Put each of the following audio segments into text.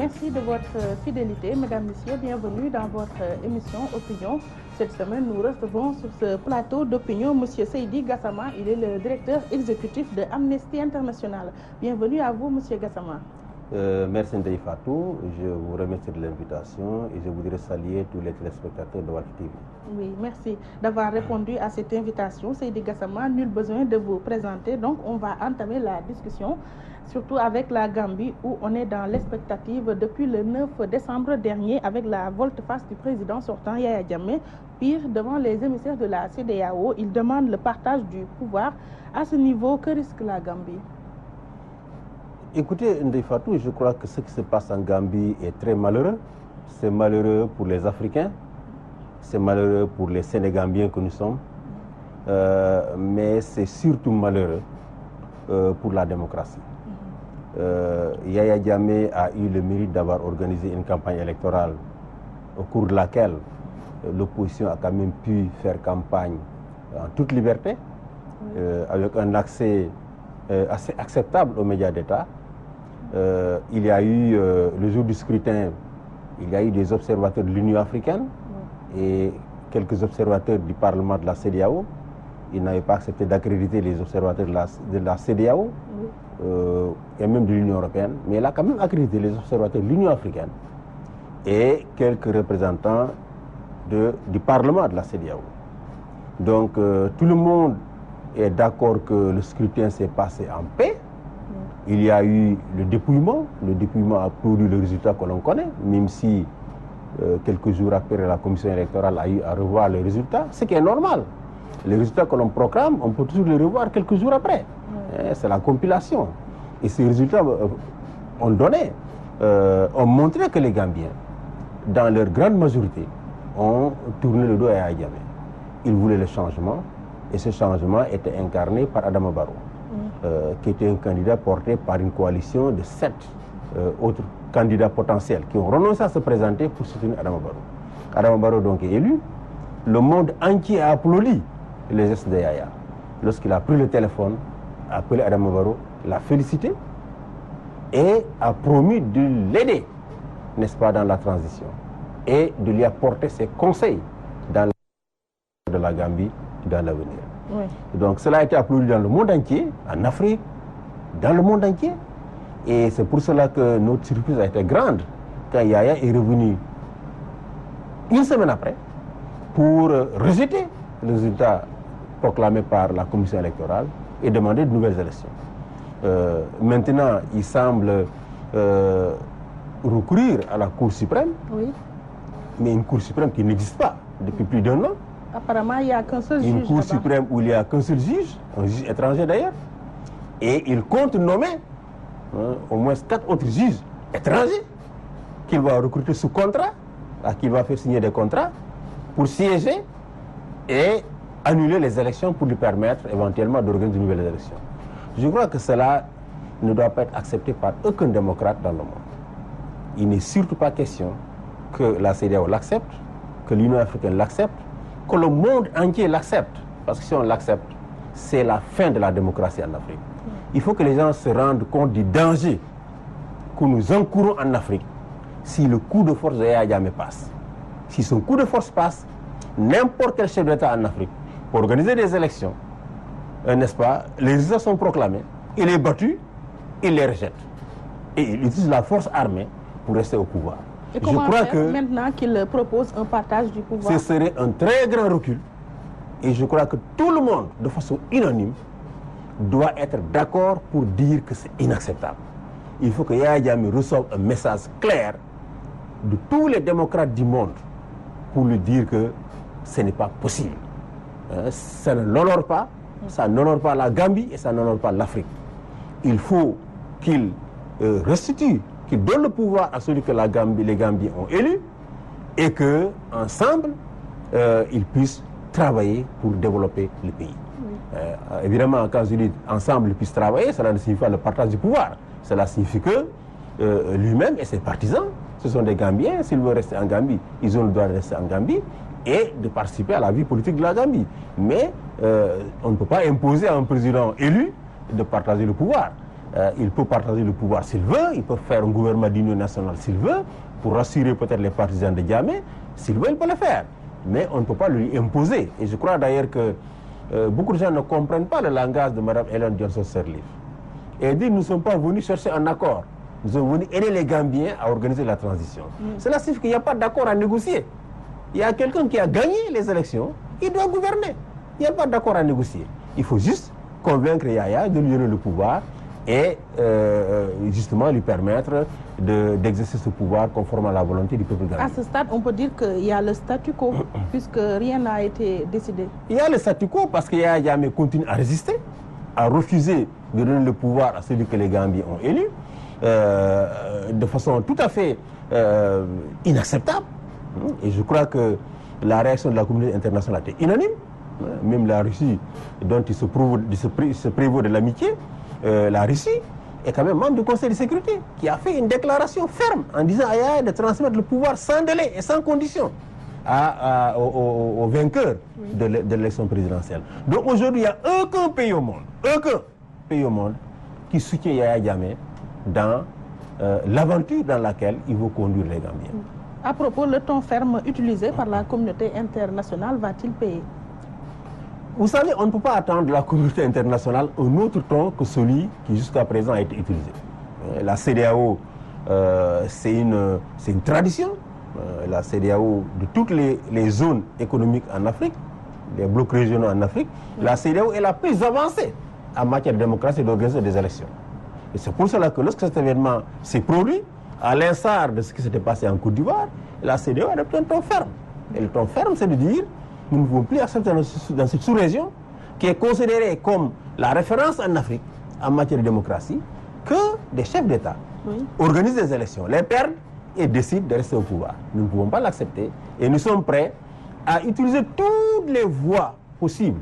merci de votre fidélité. Mesdames, Messieurs, bienvenue dans votre émission Opinion. Cette semaine, nous recevons sur ce plateau d'opinion M. Seydi Gassama. Il est le directeur exécutif de Amnesty International. Bienvenue à vous, M. Gassama. Merci Ndeye Fatou, je vous remercie de l'invitation et je voudrais saluer tous les téléspectateurs de Walf TV. Oui, merci d'avoir répondu à cette invitation. Seydi Gassama, nul besoin de vous présenter. Donc, on va entamer la discussion, surtout avec la Gambie, où on est dans l'expectative depuis le 9 décembre dernier avec la volte-face du président sortant Yaya Jammeh. Pire, devant les émissaires de la CEDEAO, il demande le partage du pouvoir. À ce niveau, que risque la Gambie? Écoutez, Ndeye Fatou, je crois que ce qui se passe en Gambie est très malheureux. C'est malheureux pour les Africains, c'est malheureux pour les Sénégambiens que nous sommes, mais c'est surtout malheureux pour la démocratie. Yaya Jammeh a eu le mérite d'avoir organisé une campagne électorale au cours de laquelle l'opposition a quand même pu faire campagne en toute liberté, avec un accès assez acceptable aux médias d'État. Il y a eu, le jour du scrutin, il y a eu des observateurs de l'Union africaine et quelques observateurs du Parlement de la CEDEAO. Ils n'avaient pas accepté d'accréditer les observateurs de la CEDEAO et même de l'Union européenne, mais il a quand même accrédité les observateurs de l'Union africaine et quelques représentants du Parlement de la CEDEAO. Donc tout le monde est d'accord que le scrutin s'est passé en paix. Il y a eu le dépouillement a produit le résultat que l'on connaît, même si quelques jours après la commission électorale a eu à revoir les résultats, ce qui est normal. Les résultats que l'on proclame, on peut toujours les revoir quelques jours après. C'est la compilation. Et ces résultats ont montré que les Gambiens, dans leur grande majorité, ont tourné le dos à Yaya Jammeh. Ils voulaient le changement, et ce changement était incarné par Adama Barrow, qui était un candidat porté par une coalition de 7 autres candidats potentiels qui ont renoncé à se présenter pour soutenir Adama Barrow. Adama Barrow donc est élu. Le monde entier a applaudi les gestes de Yaya. Lorsqu'il a pris le téléphone, a appelé Adama Barrow, l'a félicité et a promis de l'aider, n'est-ce pas, dans la transition et de lui apporter ses conseils dans de la Gambie dans l'avenir. Oui. Donc cela a été applaudi dans le monde entier, en Afrique, dans le monde entier. Et c'est pour cela que notre surprise a été grande quand Yaya est revenu une semaine après pour rejeter le résultat proclamé par la commission électorale et demander de nouvelles élections. Maintenant, il semble recourir à la Cour suprême, mais une Cour suprême qui n'existe pas depuis plus d'1 an. Apparemment, il n'y a qu'un seul juge. Une Cour suprême où il n'y a qu'un seul juge, un juge étranger d'ailleurs, et il compte nommer au moins 4 autres juges étrangers qu'il va recruter sous contrat, à qui il va faire signer des contrats pour siéger et annuler les élections pour lui permettre éventuellement d'organiser de nouvelles élections. Je crois que cela ne doit pas être accepté par aucun démocrate dans le monde. Il n'est surtout pas question que la CEDEAO l'accepte, que l'Union africaine l'accepte, que le monde entier l'accepte. Parce que si on l'accepte, c'est la fin de la démocratie en Afrique. Il faut que les gens se rendent compte du danger que nous encourons en Afrique si le coup de force de Yaya Jammeh passe. Si son coup de force passe, n'importe quel chef d'État en Afrique, pour organiser des élections, n'est-ce pas, les résultats sont proclamés, il est battu, il les rejette. Et il utilise la force armée pour rester au pouvoir. Et comment faire maintenant qu'il propose un partage du pouvoir? Ce serait un très grand recul. Et je crois que tout le monde, de façon unanime, doit être d'accord pour dire que c'est inacceptable. Il faut que Yaya Jammeh reçoive un message clair de tous les démocrates du monde pour lui dire que ce n'est pas possible. Ça ne l'honore pas, ça n'honore pas la Gambie et ça n'honore pas l'Afrique. Il faut qu'il restitue, qu'il donne le pouvoir à celui que les Gambiens ont élu et qu'ensemble, ils puissent travailler pour développer le pays. Évidemment, quand je dis ensemble, ils puissent travailler, cela ne signifie pas le partage du pouvoir. Cela signifie que lui-même et ses partisans, ce sont des Gambiens. S'ils veulent rester en Gambie, ils ont le droit de rester en Gambie et de participer à la vie politique de la Gambie. Mais on ne peut pas imposer à un président élu de partager le pouvoir. il peut partager le pouvoir s'il veut, il peut faire un gouvernement d'union nationale s'il veut, pour rassurer peut-être les partisans de Jammeh, s'il veut, il peut le faire. Mais on ne peut pas lui imposer. Et je crois d'ailleurs que beaucoup de gens ne comprennent pas le langage de Mme Ellen Johnson Sirleaf. Et dit, nous ne sommes pas venus chercher un accord. Nous sommes venus aider les Gambiens à organiser la transition. Cela signifie qu'il n'y a pas d'accord à négocier. Il y a quelqu'un qui a gagné les élections, il doit gouverner. Il n'y a pas d'accord à négocier. Il faut juste convaincre Yaya de lui donner le pouvoir et justement lui permettre d'exercer ce pouvoir conforme à la volonté du peuple gambien. À ce stade, on peut dire qu'il y a le statu quo, puisque rien n'a été décidé. Il y a le statu quo parce que Yaya Jammeh continue à résister, à refuser de donner le pouvoir à celui que les Gambiens ont élu, de façon tout à fait inacceptable. Et je crois que la réaction de la communauté internationale était unanime. Même la Russie, dont il se prévaut de l'amitié, la Russie est quand même membre du Conseil de sécurité, qui a fait une déclaration ferme en disant à Yaya de transmettre le pouvoir sans délai et sans condition au vainqueur de l'élection présidentielle. Donc aujourd'hui, il n'y a aucun pays au monde qui soutient Yaya Jammeh dans l'aventure dans laquelle il veut conduire les Gambiens. À propos, le ton ferme utilisé par la communauté internationale va-t-il payer? Vous savez, on ne peut pas attendre de la communauté internationale un autre ton que celui qui jusqu'à présent a été utilisé. La CEDEAO, c'est une tradition. La CEDEAO de toutes les zones économiques en Afrique, les blocs régionaux en Afrique, la CEDEAO est la plus avancée en matière de démocratie et d'organisation des élections. Et c'est pour cela que lorsque cet événement s'est produit, à l'instar de ce qui s'était passé en Côte d'Ivoire, la CEDEAO a adopté un ton ferme. Et le ton ferme, c'est de dire, nous ne pouvons plus accepter dans cette sous-région, qui est considérée comme la référence en Afrique en matière de démocratie, que des chefs d'État organisent des élections, les perdent et décident de rester au pouvoir. Nous ne pouvons pas l'accepter et nous sommes prêts à utiliser toutes les voies possibles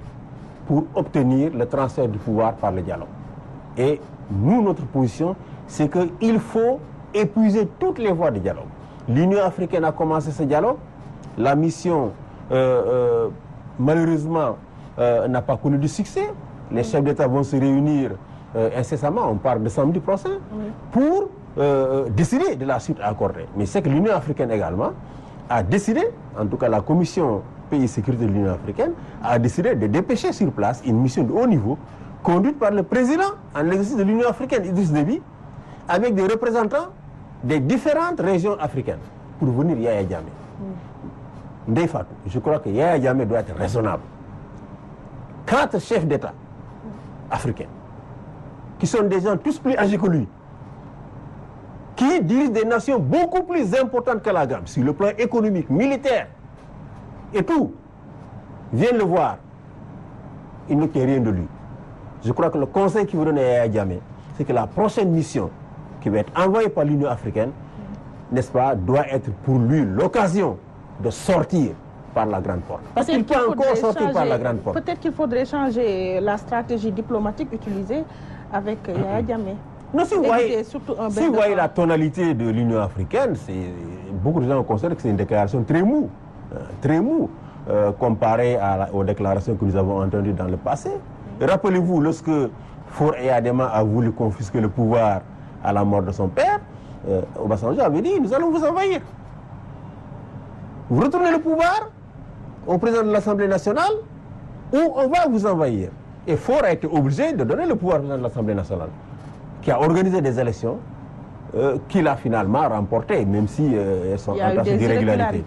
pour obtenir le transfert du pouvoir par le dialogue. Et nous, notre position, c'est qu'il faut épuiser toutes les voies de dialogue. L'Union africaine a commencé ce dialogue. La mission, malheureusement, n'a pas connu de succès. Les chefs d'État vont se réunir incessamment, on parle de samedi prochain, pour décider de la suite à accorder. Mais c'est que l'Union africaine également a décidé, en tout cas la Commission Pays et Sécurité de l'Union africaine, a décidé de dépêcher sur place une mission de haut niveau, conduite par le président en exercice de l'Union africaine, Idriss Déby, avec des représentants des différentes régions africaines, pour venir Yaya Jammeh. Ndeye Fatou, je crois que Yaya Jammeh doit être raisonnable. 4 chefs d'État africains, qui sont des gens tous plus âgés que lui, qui dirigent des nations beaucoup plus importantes que la Gambie, sur le plan économique, militaire, et tout, viennent le voir. Il ne tient rien de lui. Je crois que le conseil qui vous donne à Yaya Jammeh, c'est que la prochaine mission qui va être envoyée par l'Union africaine, n'est-ce pas, doit être pour lui l'occasion de sortir par la grande porte. Parce qu'il peut encore sortir par la grande porte. Peut-être qu'il faudrait changer la stratégie diplomatique utilisée avec Yaya Jammeh. Non, si vous voyez la tonalité de l'Union africaine, beaucoup de gens considèrent que c'est une déclaration très mou, comparée aux déclarations que nous avons entendues dans le passé. Rappelez-vous, lorsque Faure Eyadema a voulu confisquer le pouvoir à la mort de son père, Obasanjo avait dit, nous allons vous envahir. Vous retournez le pouvoir au président de l'Assemblée nationale ou on va vous envahir. Et Faure a été obligé de donner le pouvoir au président de l'Assemblée nationale, qui a organisé des élections qu'il a finalement remportées, même si elles sont entachées d'irrégularités.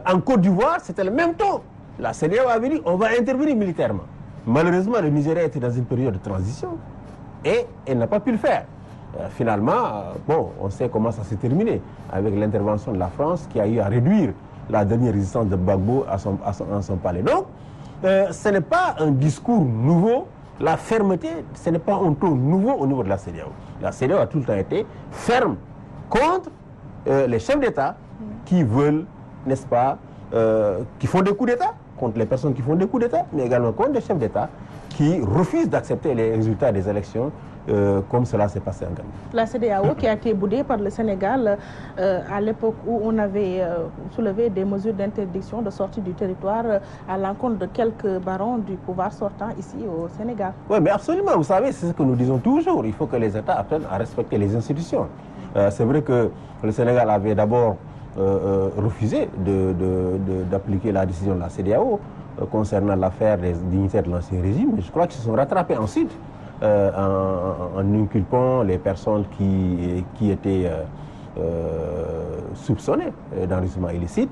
En Côte d'Ivoire, c'était le même ton. La CEDEAO avait dit, on va intervenir militairement. Malheureusement, le Nigeria était dans une période de transition et elle n'a pas pu le faire. Finalement, bon, on sait comment ça s'est terminé avec l'intervention de la France qui a eu à réduire la dernière résistance de Gbagbo à son palais. Donc, ce n'est pas un discours nouveau. La fermeté, ce n'est pas un ton nouveau au niveau de la CEDEAO. La CEDEAO a tout le temps été ferme contre les chefs d'État qui veulent, n'est-ce pas, qui font des coups d'État, contre les personnes qui font des coups d'État, mais également contre les chefs d'État qui refuse d'accepter les résultats des élections comme cela s'est passé en Gambie. La CEDEAO qui a été boudée par le Sénégal à l'époque où on avait soulevé des mesures d'interdiction de sortie du territoire à l'encontre de quelques barons du pouvoir sortant ici au Sénégal. Oui, mais absolument, vous savez, c'est ce que nous disons toujours. Il faut que les États apprennent à respecter les institutions. C'est vrai que le Sénégal avait d'abord refusé d'appliquer la décision de la CEDEAO concernant l'affaire des dignitaires de l'ancien régime. Mais je crois qu'ils se sont rattrapés ensuite en inculpant les personnes qui étaient soupçonnées d'enrichissement illicite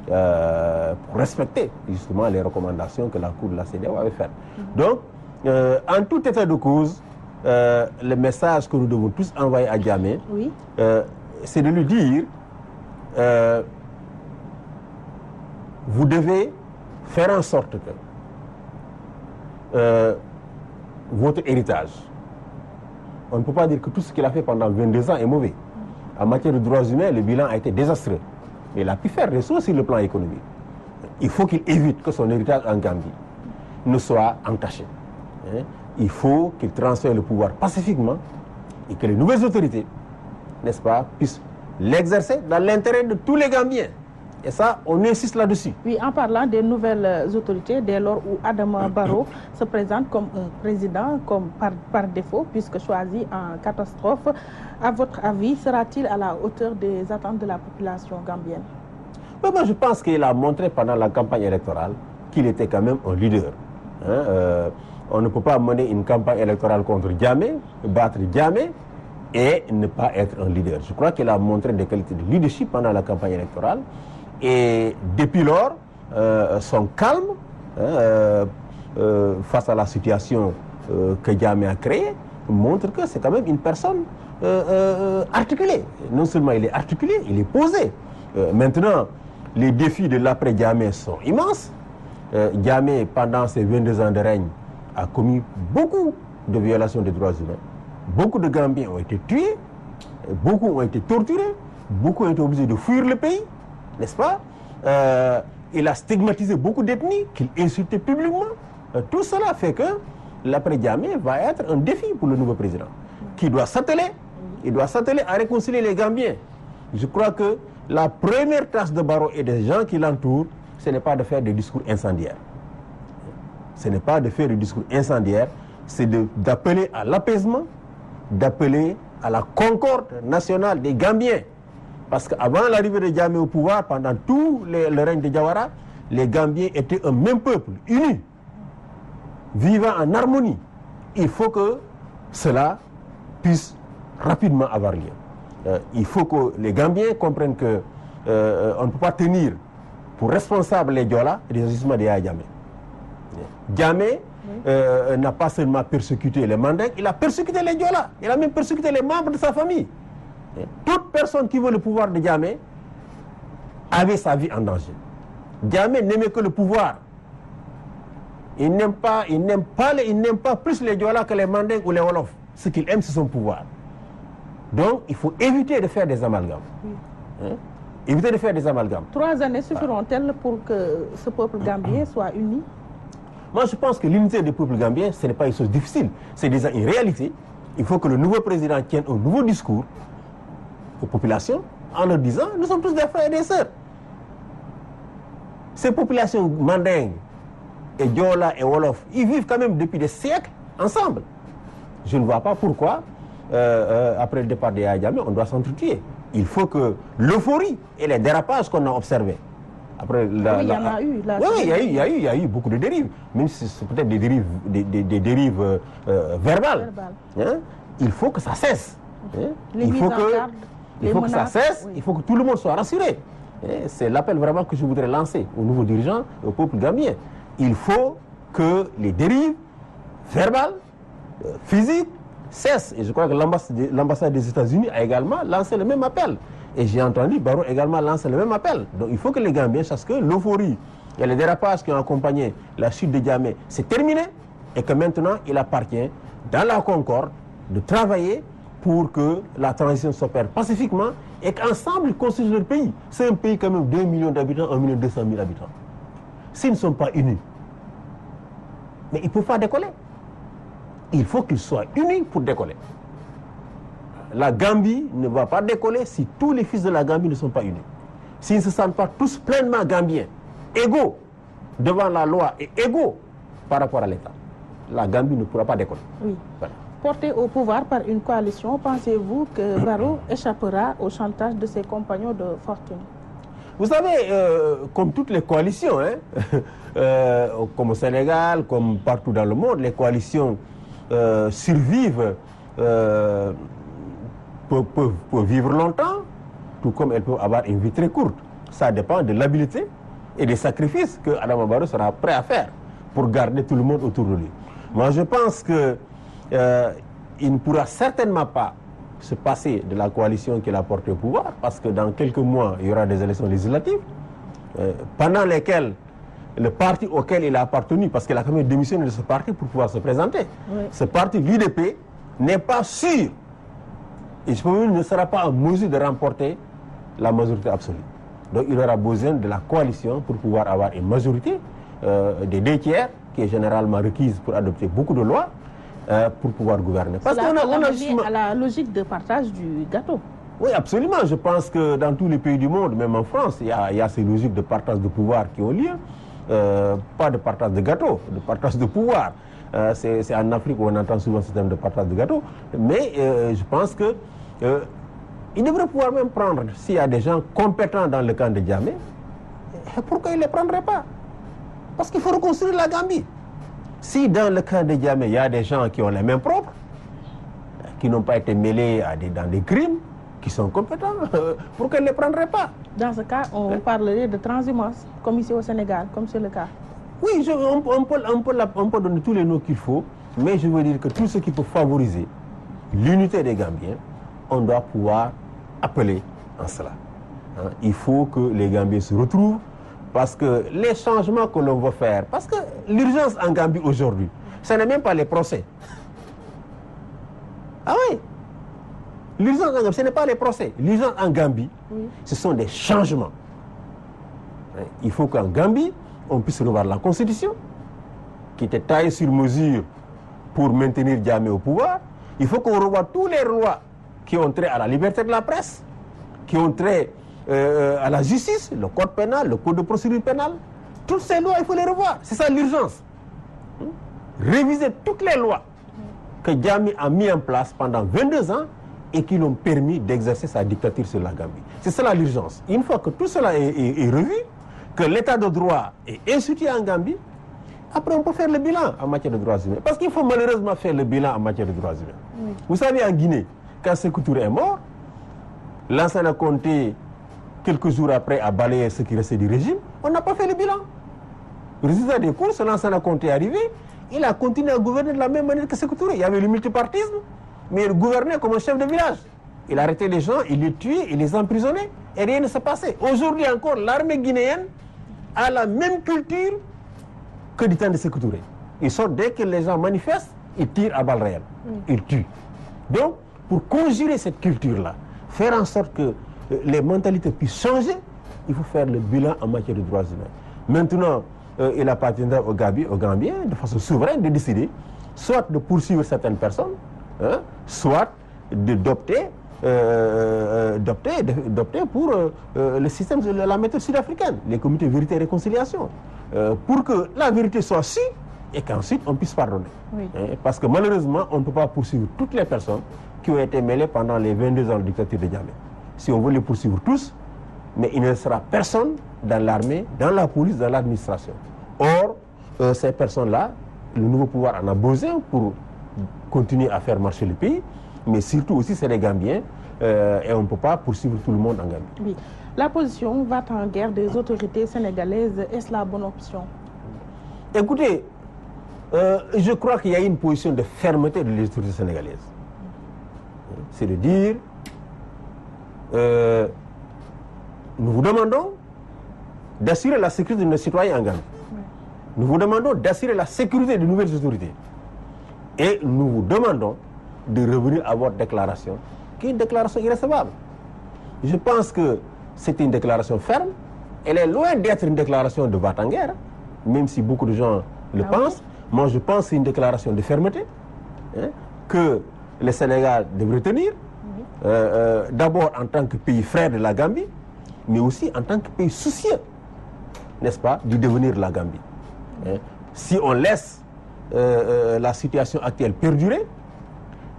pour respecter justement les recommandations que la Cour de la CEDEAO avait faites. Donc, en tout état de cause, le message que nous devons tous envoyer à Jammeh, oui. C'est de lui dire vous devez faire en sorte que votre héritage, on ne peut pas dire que tout ce qu'il a fait pendant 22 ans est mauvais. En matière de droits humains, le bilan a été désastreux. Mais il a pu faire des choses sur le plan économique. Il faut qu'il évite que son héritage en Gambie ne soit entaché. Il faut qu'il transfère le pouvoir pacifiquement et que les nouvelles autorités, n'est-ce pas, puissent l'exercer dans l'intérêt de tous les Gambiens. Et ça, on insiste là-dessus. Oui, en parlant des nouvelles autorités, dès lors où Adama Barrow se présente comme un président, comme par défaut, puisque choisi en catastrophe, à votre avis, sera-t-il à la hauteur des attentes de la population gambienne? Moi, je pense qu'il a montré pendant la campagne électorale qu'il était quand même un leader. On ne peut pas mener une campagne électorale contre Jammeh, battre Jammeh et ne pas être un leader. Je crois qu'il a montré des qualités de leadership pendant la campagne électorale. Et depuis lors, son calme face à la situation que Jammeh a créée montre que c'est quand même une personne articulée. Non seulement il est articulé, il est posé. Maintenant, les défis de l'après-Jammeh sont immenses. Jammeh, pendant ses 22 ans de règne, a commis beaucoup de violations des droits humains. Beaucoup de Gambiens ont été tués, beaucoup ont été torturés, beaucoup ont été obligés de fuir le pays. N'est-ce pas? Il a stigmatisé beaucoup d'ethnies qu'il insultait publiquement. Tout cela fait que l'après-Jammeh va être un défi pour le nouveau président, qui doit s'atteler. Il doit s'atteler à réconcilier les Gambiens. Je crois que la première tâche de Barrow et des gens qui l'entourent, ce n'est pas de faire des discours incendiaires. Ce n'est pas de faire des discours incendiaires, c'est d'appeler à l'apaisement, d'appeler à la concorde nationale des Gambiens. Parce qu'avant l'arrivée de Jammeh au pouvoir, pendant tout le règne de Jawara, les Gambiens étaient un même peuple, unis, vivant en harmonie. Il faut que cela puisse rapidement avoir lieu. Il faut que les Gambiens comprennent qu'on ne peut pas tenir pour responsables les Diola et les agissements de Yaya Jammeh. Jammeh n'a pas seulement persécuté les Mandingues, il a persécuté les Diola, il a même persécuté les membres de sa famille. Toute personne qui veut le pouvoir de Jammeh avait sa vie en danger. Jammeh n'aimait que le pouvoir. Il n'aime pas plus les Diola que les Mandingues ou les Wolofs. Ce qu'il aime, c'est son pouvoir. Donc, il faut éviter de faire des amalgames. Éviter de faire des amalgames. 3 années suffiront-elles pour que ce peuple gambien soit uni? Moi, je pense que l'unité du peuple gambien, ce n'est pas une chose difficile. C'est déjà une réalité. Il faut que le nouveau président tienne un nouveau discours aux populations en leur disant nous sommes tous des frères et des sœurs. Ces populations mandingues et Diola et Wolof, ils vivent quand même depuis des siècles ensemble. Je ne vois pas pourquoi, après le départ de Yaya Jammeh, on doit s'entretuer. Il faut que l'euphorie et les dérapages qu'on a observés. Après il y en a eu. Oui, il y a eu beaucoup de dérives. Même si c'est peut-être des dérives verbales. Il faut que ça cesse. Il faut que ça cesse, il faut que tout le monde soit rassuré. C'est l'appel vraiment que je voudrais lancer aux nouveaux dirigeants et au peuple gambien. Il faut que les dérives verbales, physiques, cessent. Et je crois que l'ambassade des États-Unis a également lancé le même appel. Et j'ai entendu Barrow également lancer le même appel. Donc il faut que les Gambiens sachent que l'euphorie et les dérapages qui ont accompagné la chute de Jammeh, c'est terminé. Et que maintenant, il appartient, dans la concorde, de travailler pour que la transition s'opère pacifiquement et qu'ensemble ils construisent leur pays. C'est un pays quand même 2 millions d'habitants, 1 200 000 habitants. S'ils ne sont pas unis, mais ils ne peuvent pas décoller. il faut qu'ils soient unis pour décoller. La Gambie ne va pas décoller si tous les fils de la Gambie ne sont pas unis. S'ils ne se sentent pas tous pleinement gambiens, égaux devant la loi et égaux par rapport à l'État, la Gambie ne pourra pas décoller. Oui. Voilà. Porté au pouvoir par une coalition, pensez-vous que Barrow échappera au chantage de ses compagnons de fortune? Vous savez, comme toutes les coalitions, comme au Sénégal, comme partout dans le monde, les coalitions survivent, peuvent vivre longtemps, tout comme elles peuvent avoir une vie très courte. Ça dépend de l'habileté et des sacrifices que Adama Barrow sera prêt à faire pour garder tout le monde autour de lui. Moi, je pense que il ne pourra certainement pas se passer de la coalition qu'il a portée au pouvoir, parce que dans quelques mois, il y aura des élections législatives, pendant lesquelles le parti auquel il a appartenu, parce qu'il a quand même démissionné de ce parti pour pouvoir se présenter, oui. Ce parti, l'UDP, n'est pas sûr, et je peux même ne sera pas en mesure de remporter la majorité absolue. Donc il aura besoin de la coalition pour pouvoir avoir une majorité des 2 tiers, qui est généralement requise pour adopter beaucoup de lois, pour pouvoir gouverner. Parce qu'on a justement à la logique de partage du gâteau. Oui, absolument. Je pense que dans tous les pays du monde, même en France, il y a ces logiques de partage de pouvoir qui ont lieu. Pas de partage de gâteau, de partage de pouvoir. C'est en Afrique où on entend souvent ce terme de partage de gâteau. Mais je pense que il devrait pouvoir même prendre, s'il y a des gens compétents dans le camp de Djamé, pourquoi il ne les prendrait pas? Parce qu'il faut reconstruire la Gambie. Si dans le camp de Djamé, il y a des gens qui ont les mains propres, qui n'ont pas été mêlés dans des crimes, qui sont compétents, pourquoi ils ne les prendraient pas? Dans ce cas, on parlerait de transhumance, comme ici au Sénégal, comme c'est le cas. Oui, on peut donner tous les noms qu'il faut, mais je veux dire que tout ce qui peut favoriser l'unité des Gambiens, on doit pouvoir appeler en cela. Il faut que les Gambiens se retrouvent, parce que les changements que l'on veut faire, parce que l'urgence en Gambie aujourd'hui, ce n'est même pas les procès. Ah oui, l'urgence en Gambie, ce n'est pas les procès. L'urgence en Gambie, oui. Ce sont des changements. Il faut qu'en Gambie, on puisse revoir la Constitution, qui était taillée sur mesure pour maintenir Djamé au pouvoir. Il faut qu'on revoie toutes les lois qui ont trait à la liberté de la presse, qui ont trait à la justice, le code pénal, le code de procédure pénale. Toutes ces lois, il faut les revoir. C'est ça l'urgence. Réviser toutes les lois que Djamé a mis en place pendant 22 ans et qui l'ont permis d'exercer sa dictature sur la Gambie. C'est cela l'urgence. Une fois que tout cela est revu, que l'état de droit est institué en Gambie, après on peut faire le bilan en matière de droits humains. Parce qu'il faut malheureusement faire le bilan en matière de droits humains. Oui. Vous savez, en Guinée, quand Sékou Touré est mort, Lansana Conté, quelques jours après, a balayé ce qui restait du régime. On n'a pas fait le bilan. Résultat des courses, Lansana Conté est arrivé, il a continué à gouverner de la même manière que Sékou Touré. Il y avait le multipartisme, mais il gouvernait comme un chef de village. Il arrêtait les gens, il les tuait, il les emprisonnait, et rien ne se passait. Aujourd'hui encore, l'armée guinéenne a la même culture que du temps de Sékou Touré. Ils sortent dès que les gens manifestent, ils tirent à balles réelles. Ils tuent. Donc, pour conjurer cette culture-là, faire en sorte que les mentalités puissent changer, il faut faire le bilan en matière de droits humains. Maintenant, il appartiendra aux Gambiens, de façon souveraine, de décider, soit de poursuivre certaines personnes, soit d'opter pour le système de la méthode sud-africaine, les comités vérité et réconciliation, pour que la vérité soit sûre et qu'ensuite on puisse pardonner. Oui. Parce que malheureusement, on ne peut pas poursuivre toutes les personnes qui ont été mêlées pendant les 22 ans de dictature de Djamé. Si on veut les poursuivre tous, mais il ne sera personne dans l'armée, dans la police, dans l'administration. Or, ces personnes-là, le nouveau pouvoir en a besoin pour continuer à faire marcher le pays, mais surtout aussi c'est les Gambiens, et on ne peut pas poursuivre tout le monde en Gambie. Oui. La position va en guerre des autorités sénégalaises, est-ce la bonne option? Écoutez, je crois qu'il y a une position de fermeté de l'autorité sénégalaise. C'est de dire, nous vous demandons d'assurer la sécurité de nos citoyens en Gambie. Nous vous demandons d'assurer la sécurité de nouvelles autorités. Et nous vous demandons de revenir à votre déclaration, qui est une déclaration irrecevable. Je pense que c'est une déclaration ferme. Elle est loin d'être une déclaration de va-t-en-guerre, même si beaucoup de gens le pensent. Moi, je pense que c'est une déclaration de fermeté. que le Sénégal devrait tenir, d'abord en tant que pays frère de la Gambie, mais aussi en tant que pays soucieux, n'est-ce pas, du devenir de la Gambie. Si on laisse la situation actuelle perdurer,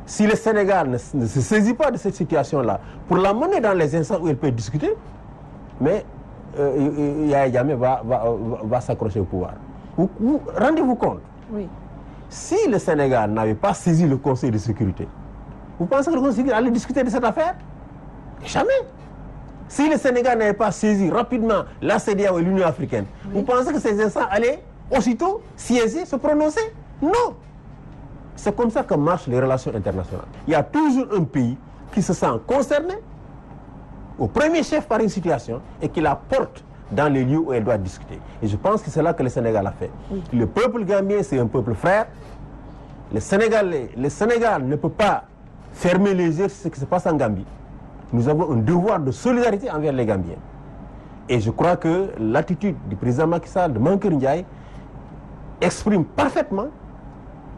si le Sénégal ne se saisit pas de cette situation-là pour la mener dans les instants où elle peut discuter, mais Yaya Jammeh va s'accrocher au pouvoir. Rendez-vous compte, si le Sénégal n'avait pas saisi le Conseil de sécurité, vous pensez que le Conseil de sécurité allait discuter de cette affaire? Jamais. Si le Sénégal n'avait pas saisi rapidement la CEDEAO et l'Union africaine, vous pensez que ces instants allaient aussitôt siéger, se prononcer? Non. C'est comme ça que marchent les relations internationales. Il y a toujours un pays qui se sent concerné, au premier chef par une situation, et qui la porte dans les lieux où elle doit discuter. Et je pense que c'est là que le Sénégal a fait. Le peuple gambien, c'est un peuple frère. Le Sénégal ne peut pas fermer les yeux sur ce qui se passe en Gambie. Nous avons un devoir de solidarité envers les Gambiens. Et je crois que l'attitude du président Macky Sall, de Mankeur Ndiaye, exprime parfaitement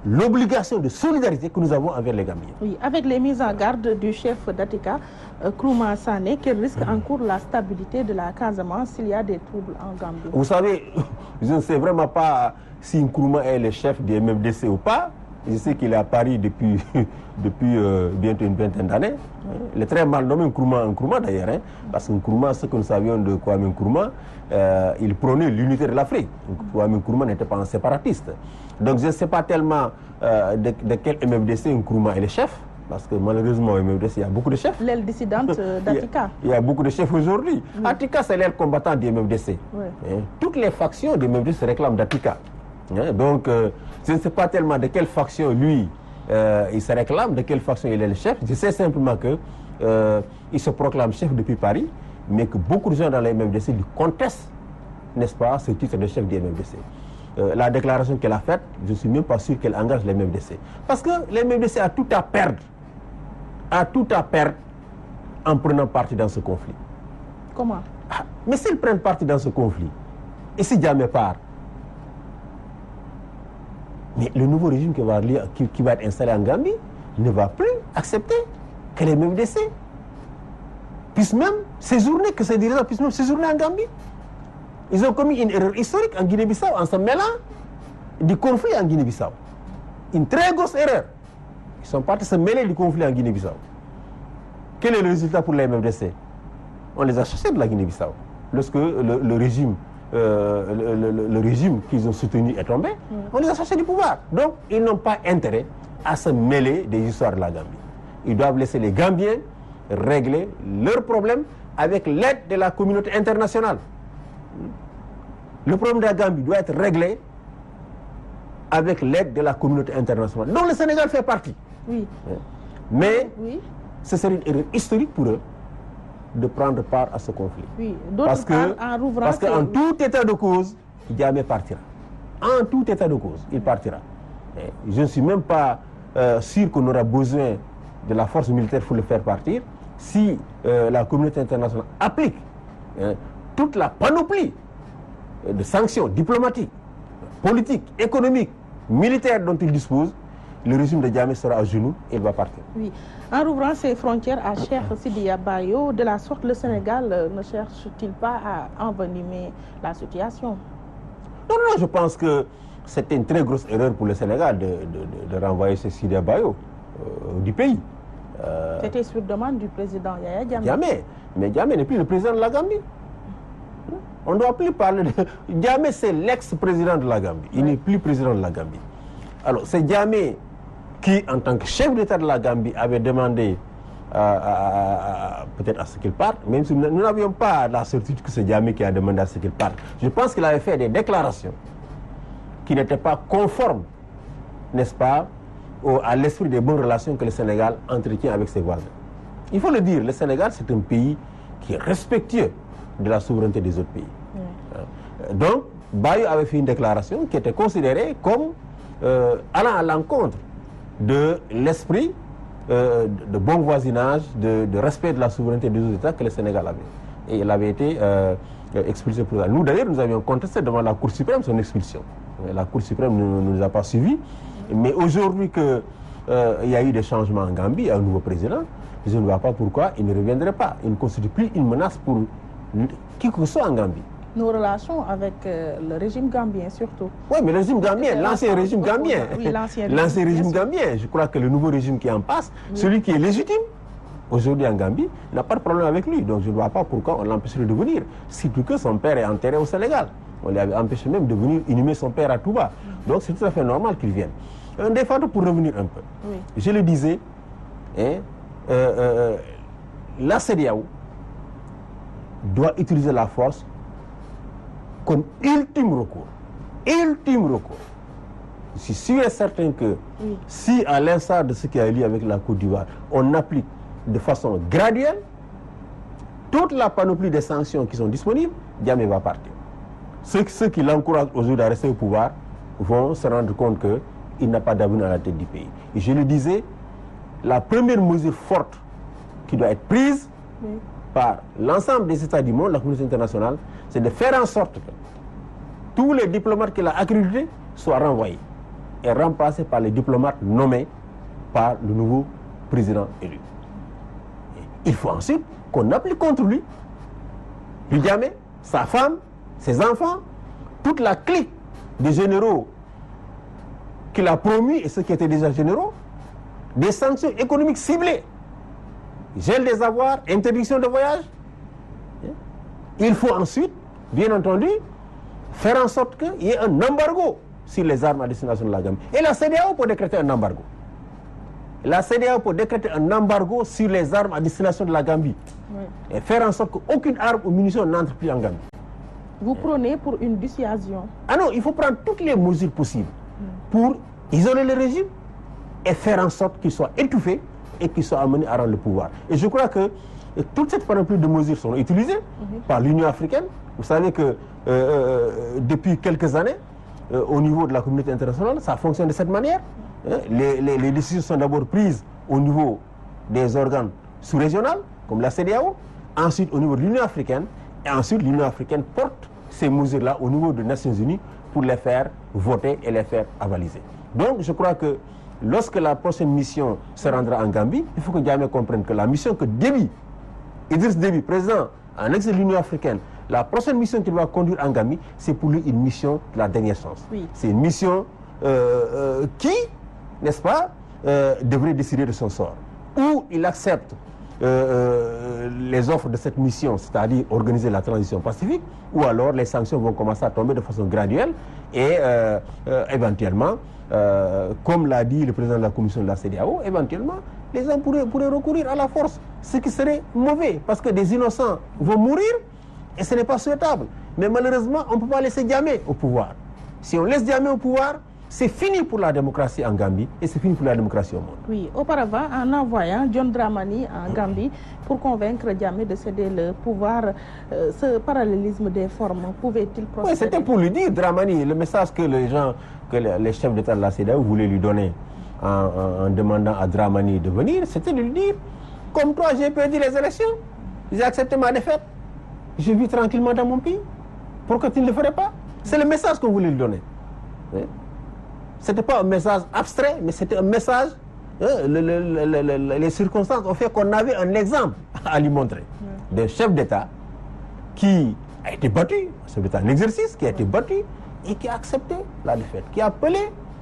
l'obligation de solidarité que nous avons envers les Gambiens. Oui, avec les mises en garde du chef d'Atika, Nkrumah Sané, qui risque encore la stabilité de la Casamance s'il y a des troubles en Gambie. Vous savez, je ne sais vraiment pas si Nkrumah est le chef du MFDC ou pas. Je sais qu'il est à Paris depuis bientôt une vingtaine d'années. Le très mal nommé Nkrumah d'ailleurs, parce que Nkrumah, ce que nous savions de Kwame Nkrumah, il prônait l'unité de l'Afrique. Kwame Nkrumah n'était pas un séparatiste. Donc je ne sais pas tellement de quel MFDC Nkrumah est le chef, parce que malheureusement au MFDC il y a beaucoup de chefs. L'aile dissidente d'Atika. Il y a beaucoup de chefs aujourd'hui. Atika, c'est l'aile combattant du MFDC. Toutes les factions du MFDC se réclament d'Atika. Donc je ne sais pas tellement de quelle faction lui il se réclame, de quelle faction il est le chef. Je sais simplement que il se proclame chef depuis Paris, mais que beaucoup de gens dans les MFDC lui contestent, n'est-ce pas, ce titre de chef du MFDC. La déclaration qu'elle a faite, je ne suis même pas sûr qu'elle engage les MFDC. Parce que les MFDC a tout à perdre. En prenant parti dans ce conflit. Comment? Mais s'ils prennent parti dans ce conflit, et si Jammeh part, mais le nouveau régime qui va être installé en Gambie ne va plus accepter que les MFDC puissent même séjourner, que ces dirigeants puissent même séjourner en Gambie. Ils ont commis une erreur historique en Guinée-Bissau en se mêlant du conflit en Guinée-Bissau. Une très grosse erreur. Ils sont partis se mêler du conflit en Guinée-Bissau. Quel est le résultat pour les MFDC? On les a chassés de la Guinée-Bissau. Lorsque le régime qu'ils ont soutenu est tombé, on les a chassés du pouvoir. Donc, ils n'ont pas intérêt à se mêler des histoires de la Gambie. Ils doivent laisser les Gambiens régler leurs problèmes avec l'aide de la communauté internationale. Le problème de la Gambie doit être réglé avec l'aide de la communauté internationale, dont le Sénégal fait partie. Oui. Mais ce serait une erreur historique pour eux de prendre part à ce conflit. Oui. Parce qu'en tout état de cause, Jammeh partira. En tout état de cause, il partira. Et je ne suis même pas sûr qu'on aura besoin de la force militaire pour le faire partir si la communauté internationale applique toute la panoplie de sanctions diplomatiques, politiques, économiques, militaires dont il dispose. Le régime de Jammeh sera à genoux et il va partir. Oui. En rouvrant ses frontières à Cheikh Sidiya Bayo, de la sorte, le Sénégal ne cherche-t-il pas à envenimer la situation? Non, je pense que c'était une très grosse erreur pour le Sénégal de renvoyer Sidiya Bayo du pays. C'était sur demande du président Yaya Jammeh. Mais Jammeh n'est plus le président de la Gambie. On ne doit plus parler de... Jammeh, c'est l'ex-président de la Gambie. Il n'est plus président de la Gambie. Alors, c'est Jammeh qui, en tant que chef d'État de la Gambie, avait demandé peut-être à ce qu'il parte, même si nous n'avions pas la certitude que c'est Jammeh qui a demandé à ce qu'il parte. Je pense qu'il avait fait des déclarations qui n'étaient pas conformes, n'est-ce pas, à l'esprit des bonnes relations que le Sénégal entretient avec ses voisins. Il faut le dire, le Sénégal, c'est un pays qui est respectueux de la souveraineté des autres pays. Donc, Bayo avait fait une déclaration qui était considérée comme allant à l'encontre de l'esprit de bon voisinage, de respect de la souveraineté des autres États que le Sénégal avait. Et il avait été expulsé pour ça. Nous, d'ailleurs, nous avions contesté devant la Cour suprême son expulsion. La Cour suprême ne nous a pas suivis. Mais aujourd'hui que il y a eu des changements en Gambie, un nouveau président, je ne vois pas pourquoi il ne reviendrait pas. Il ne constitue plus une menace pour qui que ce soit en Gambie. Nos relations avec le régime gambien surtout. Oui, mais le régime gambien, l'ancien régime gambien. Oui, l'ancien régime gambien. Je crois que le nouveau régime qui est en passe, celui qui est légitime, aujourd'hui en Gambie, n'a pas de problème avec lui. Donc je ne vois pas pourquoi on l'empêcherait de venir. Surtout que son père est enterré au Sénégal. On lui avait empêché même de venir inhumer son père à Touba. Donc c'est tout à fait normal qu'il vienne. Des fois, pour revenir un peu, je le disais, la CEDEAO doit utiliser la force comme ultime recours. Ultime recours. Je suis sûr et certain que si, à l'instar de ce qui a eu lieu avec la Côte d'Ivoire, on applique de façon graduelle toute la panoplie des sanctions qui sont disponibles, Diamé va partir. Ceux qui l'encouragent aujourd'hui à rester au pouvoir vont se rendre compte qu'il n'a pas d'avenir à la tête du pays. Et je le disais, la première mesure forte qui doit être prise par l'ensemble des États du monde, la communauté internationale, c'est de faire en sorte que tous les diplomates qu'il a accrédités soient renvoyés et remplacés par les diplomates nommés par le nouveau président élu. Et il faut ensuite qu'on applique contre lui, Diamé, sa femme, ses enfants, toute la clique des généraux qu'il a promus et ceux qui étaient déjà généraux, des sanctions économiques ciblées, gel des avoirs, interdiction de voyage. Il faut ensuite, bien entendu, faire en sorte qu'il y ait un embargo sur les armes à destination de la Gambie. Et la CEDEAO peut décréter un embargo. La CEDEAO peut décréter un embargo sur les armes à destination de la Gambie. Et faire en sorte qu'aucune arme ou munition n'entre plus en Gambie. Vous prônez pour une dissuasion? Ah non, il faut prendre toutes les mesures possibles pour isoler le régime et faire en sorte qu'il soit étouffé et qu'il soit amené à rendre le pouvoir. Et je crois que toute cette panoplie de mesures sont utilisées par l'Union africaine. Vous savez que depuis quelques années, au niveau de la communauté internationale, ça fonctionne de cette manière. Les décisions sont d'abord prises au niveau des organes sous-régionaux, comme la CEDEAO, ensuite au niveau de l'Union africaine, et ensuite l'Union africaine porte ces mesures-là au niveau des Nations Unies pour les faire voter et les faire avaliser. Donc je crois que lorsque la prochaine mission se rendra en Gambie, il faut que Diamé comprenne que la mission que Idriss Déby, président en ex de l'Union africaine, la prochaine mission qu'il va conduire en Gambie, c'est pour lui une mission de la dernière chance. C'est une mission qui, n'est-ce pas, devrait décider de son sort. Ou il accepte les offres de cette mission, c'est-à-dire organiser la transition pacifique, ou alors les sanctions vont commencer à tomber de façon graduelle et éventuellement, comme l'a dit le président de la commission de la CEDEAO, éventuellement, les gens pourraient recourir à la force, ce qui serait mauvais, parce que des innocents vont mourir et ce n'est pas souhaitable. Mais malheureusement, on ne peut pas laisser Diamé au pouvoir. Si on laisse Diamé au pouvoir, c'est fini pour la démocratie en Gambie et c'est fini pour la démocratie au monde. Oui, auparavant, en envoyant John Dramani en Gambie pour convaincre Diamé de céder le pouvoir, ce parallélisme des formes pouvait-il procéder? Oui, c'était pour lui dire, Dramani, le message que les chefs d'État de la CEDEAO voulaient lui donner en demandant à Dramani de venir, c'était de lui dire, comme toi, j'ai perdu les élections, j'ai accepté ma défaite, je vis tranquillement dans mon pays, pourquoi tu ne le ferais pas? C'est le message qu'on voulait lui donner. Ce n'était pas un message abstrait, mais c'était un message, les circonstances ont fait qu'on avait un exemple à lui montrer. D'un chef d'État qui a été battu, un chef d'État en exercice, qui a été battu et qui a accepté la défaite, qui a appelé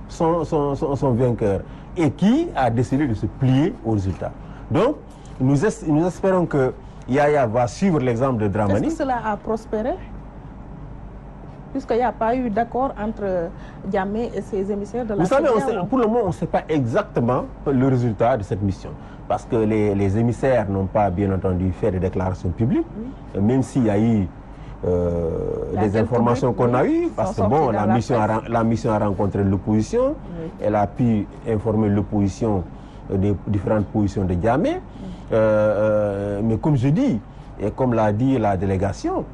son vainqueur et qui a décidé de se plier au résultat. Donc, nous espérons que Yaya va suivre l'exemple de Dramani. Est-ce que cela a prospéré? Puisqu'il n'y a pas eu d'accord entre Diamé et ses émissaires de la CEDEAO. Vous savez, pour le moment, on ne sait pas exactement le résultat de cette mission. Parce que les émissaires n'ont pas, bien entendu, fait de déclarations publiques, même s'il y a eu des informations qu'on a eues, parce que bon, la mission a rencontré l'opposition, elle a pu informer l'opposition des différentes positions de Diamé, mais comme je dis, et comme l'a dit la délégation,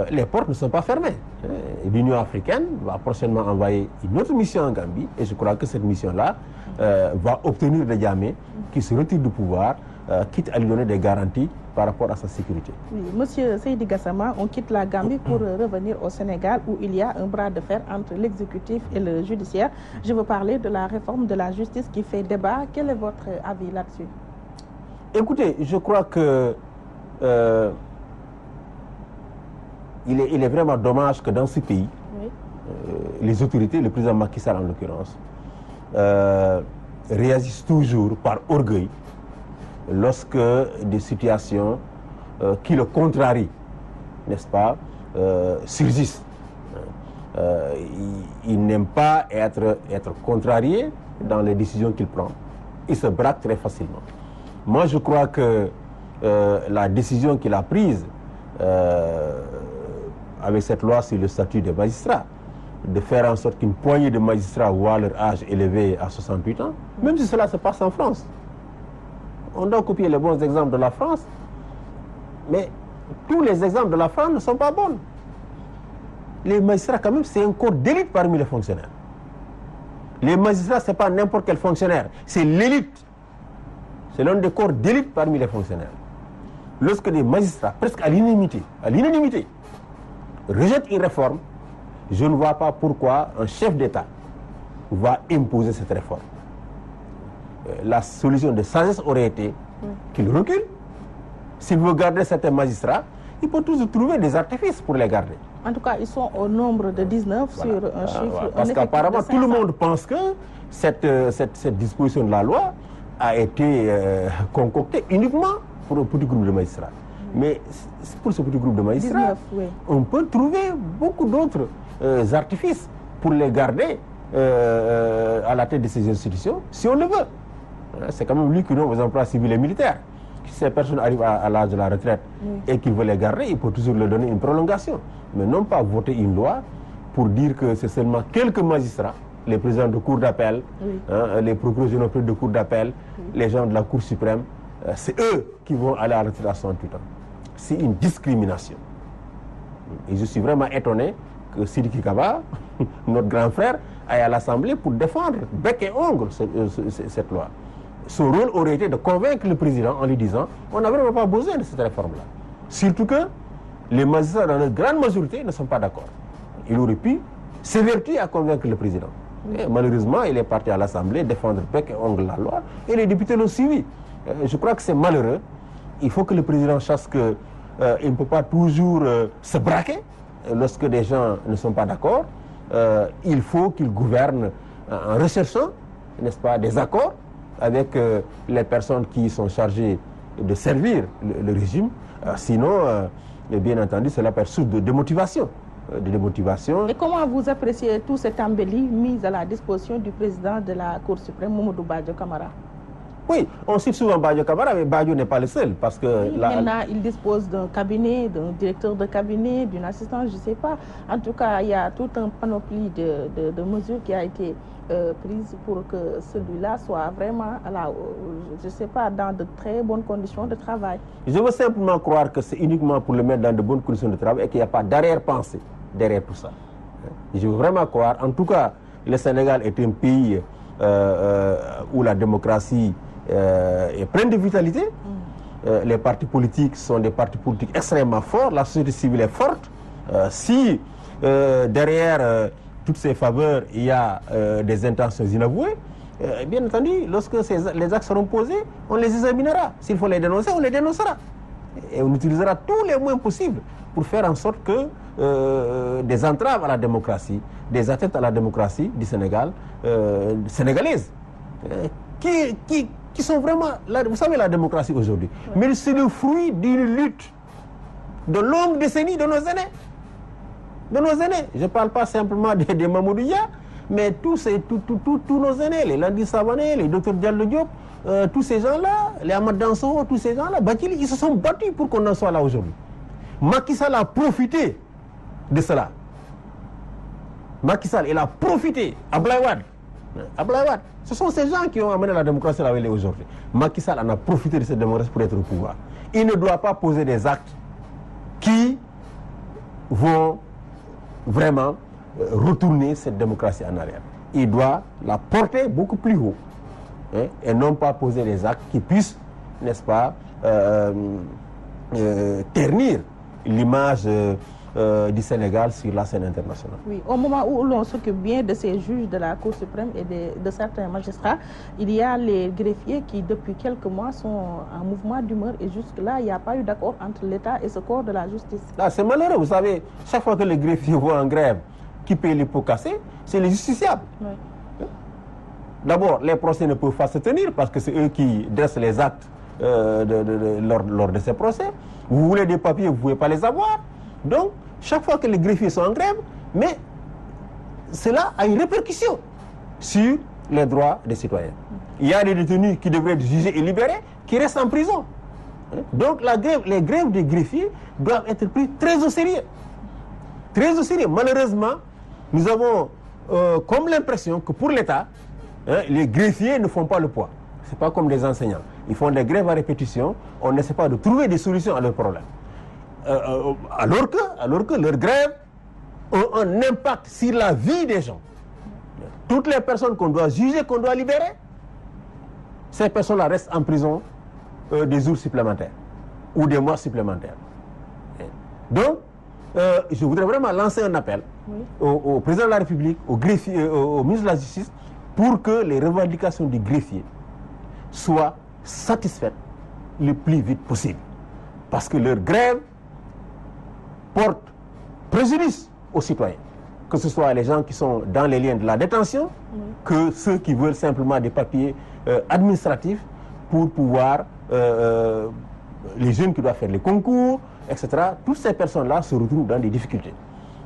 les portes ne sont pas fermées. L'Union africaine va prochainement envoyer une autre mission en Gambie et je crois que cette mission-là va obtenir de Diamé qui se retire du pouvoir quitte à lui donner des garanties par rapport à sa sécurité. Oui, Monsieur Seydi Gassama, on quitte la Gambie pour revenir au Sénégal où il y a un bras de fer entre l'exécutif et le judiciaire. Je veux parler de la réforme de la justice qui fait débat. Quel est votre avis là-dessus? Écoutez, je crois que il est vraiment dommage que dans ce pays, oui, les autorités, le président Macky Sall en l'occurrence, réagissent toujours par orgueil lorsque des situations qui le contrarient, n'est-ce pas, surgissent. Il n'aime pas être contrarié dans les décisions qu'il prend. Il se braque très facilement. Moi, je crois que la décision qu'il a prise avec cette loi sur le statut des magistrats, de faire en sorte qu'une poignée de magistrats voient leur âge élevé à 68 ans, même si cela se passe en France. On doit copier les bons exemples de la France, mais tous les exemples de la France ne sont pas bons. Les magistrats, quand même, c'est un corps d'élite parmi les fonctionnaires. Les magistrats, ce n'est pas n'importe quel fonctionnaire, c'est l'élite. C'est l'un des corps d'élite parmi les fonctionnaires. Lorsque des magistrats, presque à l'unanimité, rejettent une réforme, je ne vois pas pourquoi un chef d'État va imposer cette réforme. La solution de sagesse aurait été qu'il recule. S'il veut garder certains magistrats, il peut toujours trouver des artifices pour les garder. En tout cas, ils sont au nombre de 19 sur un chiffre. Voilà. Parce qu'apparemment, tout le monde pense que cette disposition de la loi a été concoctée uniquement pour un petit groupe de magistrats. Mais pour ce petit groupe de magistrats, 19, oui, on peut trouver beaucoup d'autres artifices pour les garder à la tête de ces institutions, si on le veut. C'est quand même lui qui nomme aux emplois civils et militaires. Si ces personnes arrivent à l'âge de la retraite et qu'il veut les garder, il peut toujours leur donner une prolongation. Mais non pas voter une loi pour dire que c'est seulement quelques magistrats, les présidents de cour d'appel, les procureurs généraux de cour d'appel, les gens de la Cour suprême, c'est eux qui vont aller à la retraite à 68 ans. C'est une discrimination. Et je suis vraiment étonné que Sidiki Kaba, notre grand frère, aille à l'Assemblée pour défendre bec et ongle cette loi. Son rôle aurait été de convaincre le président en lui disant on n'a vraiment pas besoin de cette réforme-là. Surtout que les magistrats, dans leur grande majorité, ne sont pas d'accord. Il aurait pu s'évertuer à convaincre le président. Et malheureusement, il est parti à l'Assemblée défendre bec et ongle la loi et les députés l'ont suivi. Je crois que c'est malheureux. Il faut que le président sache qu'il ne peut pas toujours se braquer lorsque des gens ne sont pas d'accord. Il faut qu'il gouverne en recherchant, n'est-ce pas, des accords avec les personnes qui sont chargées de servir le régime. Sinon, bien entendu, cela peut être source de démotivation. Et comment vous appréciez tout cet embelli mis à la disposition du président de la Cour suprême, Mamadou Badio Camara? Oui, on cite souvent Badio Camara, mais Badio n'est pas le seul. Parce que maintenant, il dispose d'un cabinet, d'un directeur de cabinet, d'une assistante, je ne sais pas. En tout cas, il y a tout un panoplie de mesures qui a été prise pour que celui-là soit vraiment, je ne sais pas, dans de très bonnes conditions de travail. Je veux simplement croire que c'est uniquement pour le mettre dans de bonnes conditions de travail et qu'il n'y a pas d'arrière-pensée derrière tout ça. Je veux vraiment croire. En tout cas, le Sénégal est un pays où la démocratie est pleine de vitalité. Les partis politiques sont des partis politiques extrêmement forts. La société civile est forte. Si derrière toutes ces faveurs, il y a des intentions inavouées, bien entendu, lorsque les actes seront posés, on les examinera. S'il faut les dénoncer, on les dénoncera. Et on utilisera tous les moyens possibles pour faire en sorte que des entraves à la démocratie, des atteintes à la démocratie du Sénégal, sénégalaise, qui sont vraiment... Vous savez, la démocratie aujourd'hui, mais c'est le fruit d'une lutte de longues décennies de nos aînés. Je ne parle pas simplement des Mamoudouya, mais tous nos aînés, les Landi Savané, les Dr Diallo Diop, tous ces gens-là, les Ahmad Danso, tous ces gens-là, ils se sont battus pour qu'on en soit là aujourd'hui. Macky Sall a profité de cela. Macky Sall, il a profité. Abdoulaye Wade, ce sont ces gens qui ont amené la démocratie là où elle est aujourd'hui. Macky Sall en a profité de cette démocratie pour être au pouvoir. Il ne doit pas poser des actes qui vont vraiment retourner cette démocratie en arrière. Il doit la porter beaucoup plus haut et non pas poser des actes qui puissent n'est-ce pas, ternir l'image du Sénégal sur la scène internationale. Oui, au moment où l'on s'occupe bien de ces juges de la Cour suprême et de certains magistrats, il y a les greffiers qui, depuis quelques mois, sont en mouvement d'humeur et jusque-là, il n'y a pas eu d'accord entre l'État et ce corps de la justice. Ah, c'est malheureux, vous savez, chaque fois que les greffiers vont en grève, qui paye les pots cassés, c'est les justiciables. Oui. D'abord, les procès ne peuvent pas se tenir parce que c'est eux qui dressent les actes lors de ces procès. Vous voulez des papiers, vous ne pouvez pas les avoir. Donc, chaque fois que les greffiers sont en grève, mais cela a une répercussion sur les droits des citoyens. Il y a des détenus qui devraient être jugés et libérés qui restent en prison. Donc, les grèves des greffiers doivent être prises très au sérieux. Très au sérieux. Malheureusement, nous avons comme l'impression que pour l'État, les greffiers ne font pas le poids. Ce n'est pas comme les enseignants. Ils font des grèves à répétition. On n'essaie pas de trouver des solutions à leurs problèmes. Alors que leurs grèves ont un impact sur la vie des gens. Toutes les personnes qu'on doit juger, qu'on doit libérer, ces personnes-là restent en prison des jours supplémentaires ou des mois supplémentaires. Donc, je voudrais vraiment lancer un appel au président de la République, au ministre de la Justice, pour que les revendications du greffier soient satisfaites le plus vite possible. Parce que leur grève porte préjudice aux citoyens, que ce soit les gens qui sont dans les liens de la détention, que ceux qui veulent simplement des papiers administratifs pour pouvoir, les jeunes qui doivent faire les concours, etc. Toutes ces personnes-là se retrouvent dans des difficultés.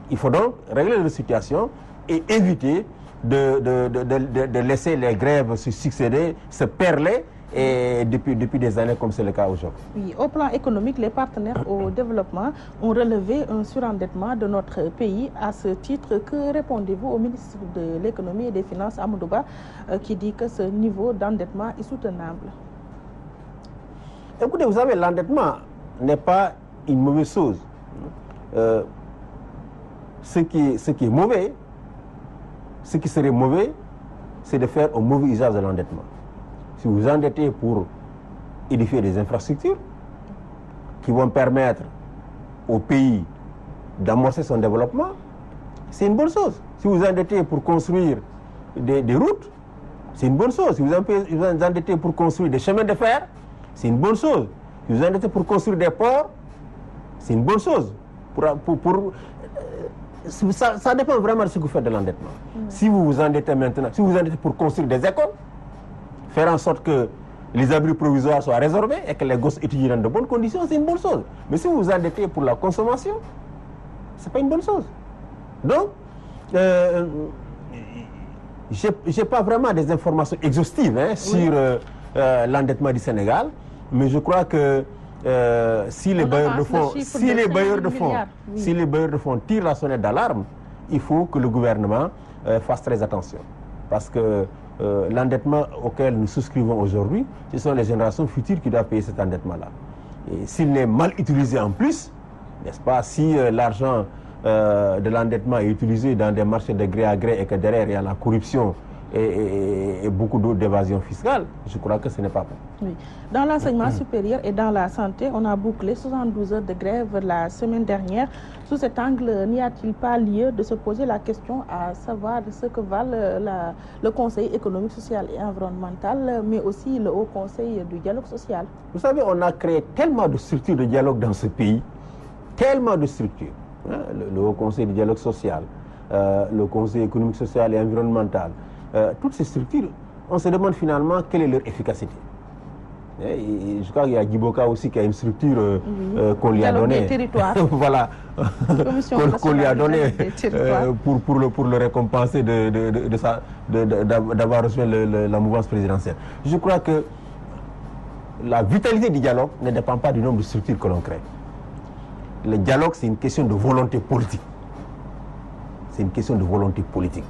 Il faut donc régler la situation et éviter de laisser les grèves se succéder, se perler, et depuis des années comme c'est le cas aujourd'hui. Oui, au plan économique, les partenaires au développement ont relevé un surendettement de notre pays. À ce titre, que répondez-vous au ministre de l'économie et des finances, Amadou Ba, qui dit que ce niveau d'endettement est soutenable? Écoutez, vous savez, l'endettement n'est pas une mauvaise chose. Ce qui est mauvais, ce qui serait mauvais, c'est de faire un mauvais usage de l'endettement. Si vous endettez pour édifier des infrastructures qui vont permettre au pays d'amorcer son développement, c'est une bonne chose. Si vous endettez pour construire des routes, c'est une bonne chose. Si vous endettez pour construire des chemins de fer, c'est une bonne chose. Si vous endettez pour construire des ports, c'est une bonne chose. Ça dépend vraiment de ce que vous faites de l'endettement. Si vous vous endettez maintenant, si vous vous endettez pour construire des écoles, faire en sorte que les abris provisoires soient résorbés et que les gosses étudient dans de bonnes conditions, c'est une bonne chose. Mais si vous vous endettez pour la consommation, ce n'est pas une bonne chose. Donc, je n'ai pas vraiment des informations exhaustives sur l'endettement du Sénégal, mais je crois que si les bailleurs de fonds tirent la sonnette d'alarme, il faut que le gouvernement fasse très attention. Parce que l'endettement auquel nous souscrivons aujourd'hui, ce sont les générations futures qui doivent payer cet endettement-là. Et s'il n'est mal utilisé en plus, n'est-ce pas, si l'argent de l'endettement est utilisé dans des marchés de gré à gré et que derrière il y a la corruption et beaucoup d'autres d'évasion fiscale, je crois que ce n'est pas bon. Oui. Dans l'enseignement supérieur et dans la santé, on a bouclé 72 heures de grève la semaine dernière. Sous cet angle, n'y a-t-il pas lieu de se poser la question à savoir ce que valent le Conseil économique, social et environnemental, mais aussi le Haut Conseil du dialogue social? Vous savez, on a créé tellement de structures de dialogue dans ce pays, tellement de structures. Le Haut Conseil du dialogue social, le Conseil économique, social et environnemental. Toutes ces structures, on se demande finalement quelle est leur efficacité. Et je crois qu'il y a Giboka aussi qui a une structure qu'on lui a donnée. Voilà, qu'on lui a donnée pour le récompenser d'avoir reçu la mouvance présidentielle. Je crois que la vitalité du dialogue ne dépend pas du nombre de structures que l'on crée. Le dialogue, c'est une question de volonté politique. C'est une question de volonté politique.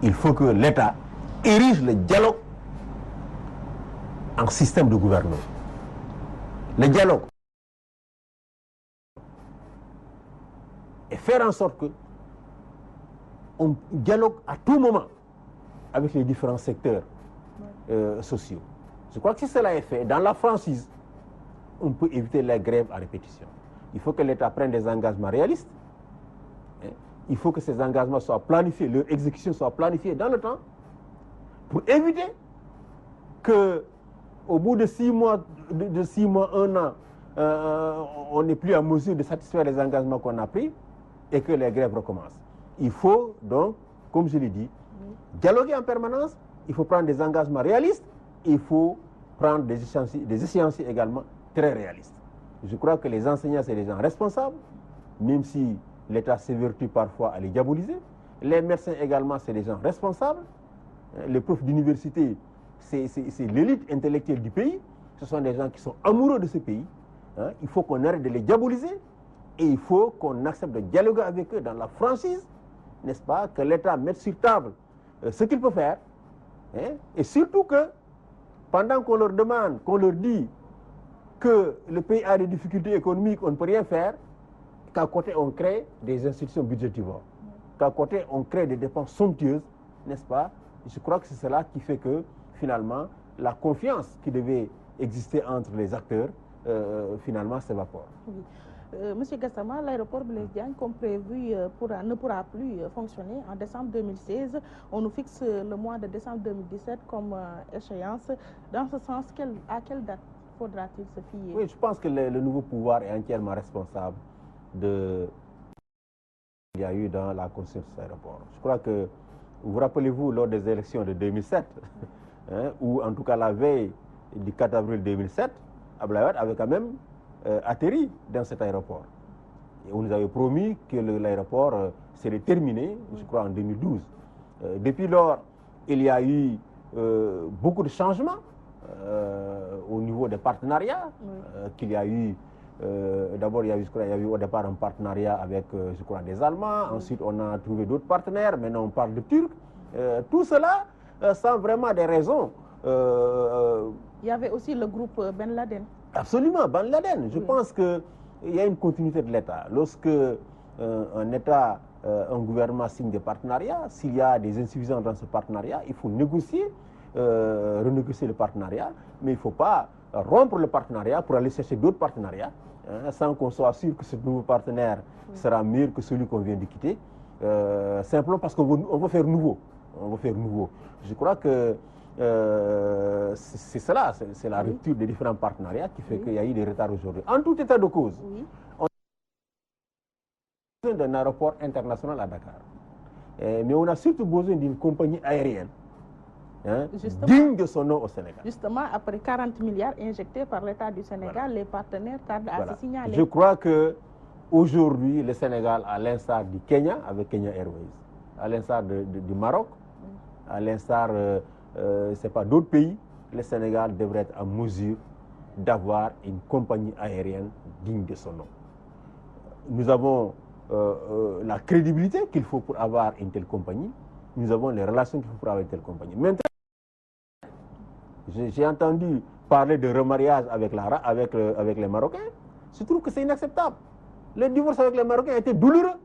Il faut que l'État érige le dialogue en système de gouvernement. Le dialogue. Et faire en sorte que on dialogue à tout moment avec les différents secteurs sociaux. Je crois que si cela est fait, dans la franchise, on peut éviter les grèves à répétition. Il faut que l'État prenne des engagements réalistes. Il faut que ces engagements soient planifiés, leur exécution soit planifiée dans le temps, pour éviter que, au bout de 6 mois, 1 an, on n'est plus en mesure de satisfaire les engagements qu'on a pris et que les grèves recommencent. Il faut donc, comme je l'ai dit, dialoguer en permanence, il faut prendre des engagements réalistes, et il faut prendre des échéanciers également très réalistes. Je crois que les enseignants, c'est des gens responsables, même si l'État s'évertue parfois à les diaboliser. Les médecins également, c'est des gens responsables. Les profs d'université, c'est l'élite intellectuelle du pays. Ce sont des gens qui sont amoureux de ce pays. Il faut qu'on arrête de les diaboliser et il faut qu'on accepte de dialoguer avec eux dans la franchise, n'est-ce pas, que l'État mette sur table ce qu'il peut faire. Et surtout que, pendant qu'on leur demande, qu'on leur dit que le pays a des difficultés économiques, on ne peut rien faire, qu'à côté on crée des institutions budgétivores, qu'à côté on crée des dépenses somptueuses, n'est-ce pas? Je crois que c'est cela qui fait que, finalement, la confiance qui devait exister entre les acteurs, finalement, s'évapore. Oui. Monsieur Gassama, l'aéroport Blaise Diagne, comme prévu, ne pourra plus fonctionner en décembre 2016. On nous fixe le mois de décembre 2017 comme échéance. Dans ce sens, à quelle date faudra-t-il se fier? Oui, je pense que le nouveau pouvoir est entièrement responsable de ce qu'il y a eu dans la construction de cet aéroport. Je crois que, vous rappelez-vous, lors des élections de 2007, ou en tout cas la veille du 4 avril 2007, Abdoulaye Wade avait quand même atterri dans cet aéroport. Et on nous avait promis que l'aéroport serait terminé, je crois, en 2012. Depuis lors, il y a eu beaucoup de changements au niveau des partenariats qu'il y a eu. D'abord, il y a eu au départ un partenariat avec, je crois, des Allemands. Ensuite, on a trouvé d'autres partenaires. Maintenant, on parle de Turcs. Tout cela sans vraiment des raisons. Il y avait aussi le groupe Ben Laden. Absolument, Ben Laden. Je pense qu'il y a une continuité de l'État. Lorsque un État, un gouvernement signe des partenariats, s'il y a des insuffisances dans ce partenariat, il faut négocier, renégocier le partenariat, mais il ne faut pas rompre le partenariat pour aller chercher d'autres partenariats, sans qu'on soit sûr que ce nouveau partenaire sera meilleur que celui qu'on vient de quitter, simplement parce qu'on veut faire nouveau. On veut faire nouveau. Je crois que c'est cela, c'est la rupture des différents partenariats qui fait qu'il y a eu des retards aujourd'hui. En tout état de cause, on a besoin d'un aéroport international à Dakar. Mais on a surtout besoin d'une compagnie aérienne digne de son nom au Sénégal. Justement, après 40 milliards injectés par l'État du Sénégal, les partenaires tardent à se signaler. Je crois qu'aujourd'hui, le Sénégal, à l'instar du Kenya, avec Kenya Airways, à l'instar du Maroc, à l'instar c'est pas d'autres pays, le Sénégal devrait être en mesure d'avoir une compagnie aérienne digne de son nom. Nous avons la crédibilité qu'il faut pour avoir une telle compagnie. Nous avons les relations qu'il faut pour avoir une telle compagnie. Maintenant, j'ai entendu parler de remariage avec les Marocains. Je trouve que c'est inacceptable. Le divorce avec les Marocains a été douloureux.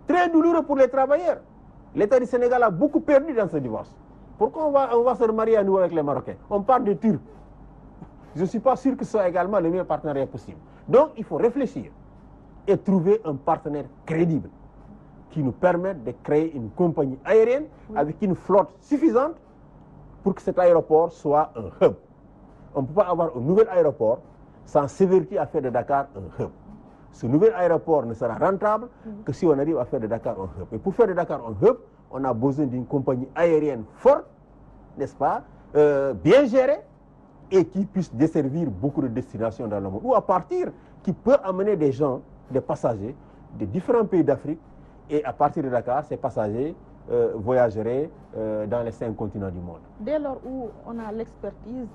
Très douloureux pour les travailleurs. L'État du Sénégal a beaucoup perdu dans ce divorce. Pourquoi on va se remarier à nouveau avec les Marocains? On parle de Turcs. Je ne suis pas sûr que ce soit également le meilleur partenariat possible. Donc, il faut réfléchir et trouver un partenaire crédible qui nous permette de créer une compagnie aérienne avec une flotte suffisante pour que cet aéroport soit un hub. On ne peut pas avoir un nouvel aéroport sans s'évertuer à faire de Dakar un hub. Ce nouvel aéroport ne sera rentable que si on arrive à faire de Dakar un hub. Et pour faire de Dakar un hub, on a besoin d'une compagnie aérienne forte, n'est-ce pas, bien gérée, et qui puisse desservir beaucoup de destinations dans le monde. Ou à partir, qui peut amener des gens, des passagers, de différents pays d'Afrique, et à partir de Dakar, ces passagers voyageraient dans les 5 continents du monde. Dès lors où on a l'expertise,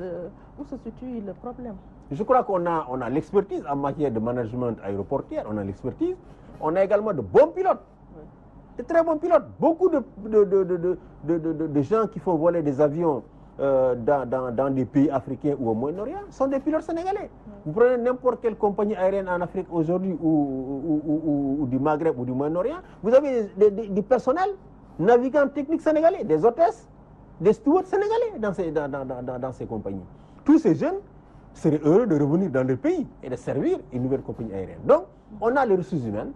où se situe le problème? Je crois qu'on a l'expertise en matière de management aéroportuaire, on a l'expertise, on a également de bons pilotes, de très bons pilotes. Beaucoup de gens qui font voler des avions dans des pays africains ou au Moyen-Orient sont des pilotes sénégalais. Vous prenez n'importe quelle compagnie aérienne en Afrique aujourd'hui ou du Maghreb ou du Moyen-Orient, vous avez du personnel navigant technique sénégalais, des hôtesses, des stewards sénégalais dans ces compagnies. Tous ces jeunes seraient heureux de revenir dans leur pays et de servir une nouvelle compagnie aérienne. Donc, on a les ressources humaines,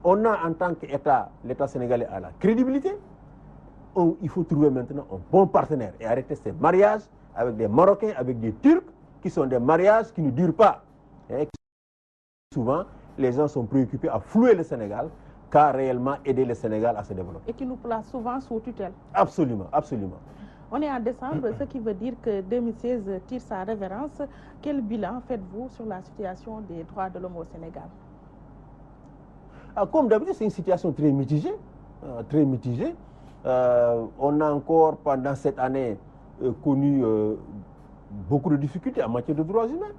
on a en tant qu'État, l'État sénégalais a la crédibilité. Il faut trouver maintenant un bon partenaire et arrêter ces mariages avec des Marocains, avec des Turcs, qui sont des mariages qui ne durent pas. Et souvent, les gens sont préoccupés à flouer le Sénégal qu'à réellement aider le Sénégal à se développer. Et qui nous place souvent sous tutelle. Absolument, absolument. On est en décembre, ce qui veut dire que 2016 tire sa révérence. Quel bilan faites-vous sur la situation des droits de l'homme au Sénégal? Comme d'habitude, c'est une situation très mitigée. Très mitigée. On a encore, pendant cette année, connu beaucoup de difficultés en matière de droits humains.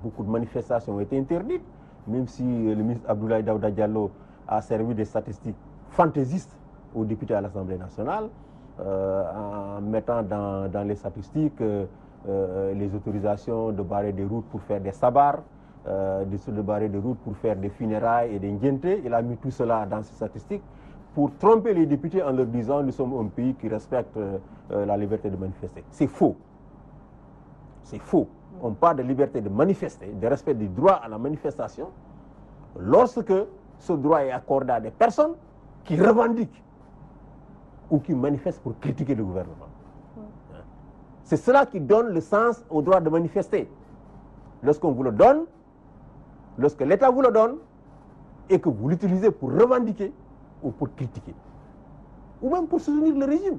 Beaucoup de manifestations ont été interdites, même si le ministre Abdoulaye Daouda Diallo a servi des statistiques fantaisistes aux députés à l'Assemblée nationale, en mettant dans les statistiques les autorisations de barrer des routes pour faire des sabars, de barrer des routes pour faire des funérailles et des ngéntés. Il a mis tout cela dans ses statistiques pour tromper les députés en leur disant nous sommes un pays qui respecte la liberté de manifester. C'est faux. C'est faux. On parle de liberté de manifester, de respect du droit à la manifestation, lorsque ce droit est accordé à des personnes qui revendiquent ou qui manifestent pour critiquer le gouvernement. C'est cela qui donne le sens au droit de manifester. Lorsqu'on vous le donne, lorsque l'État vous le donne, et que vous l'utilisez pour revendiquer ou pour critiquer, ou même pour soutenir le régime.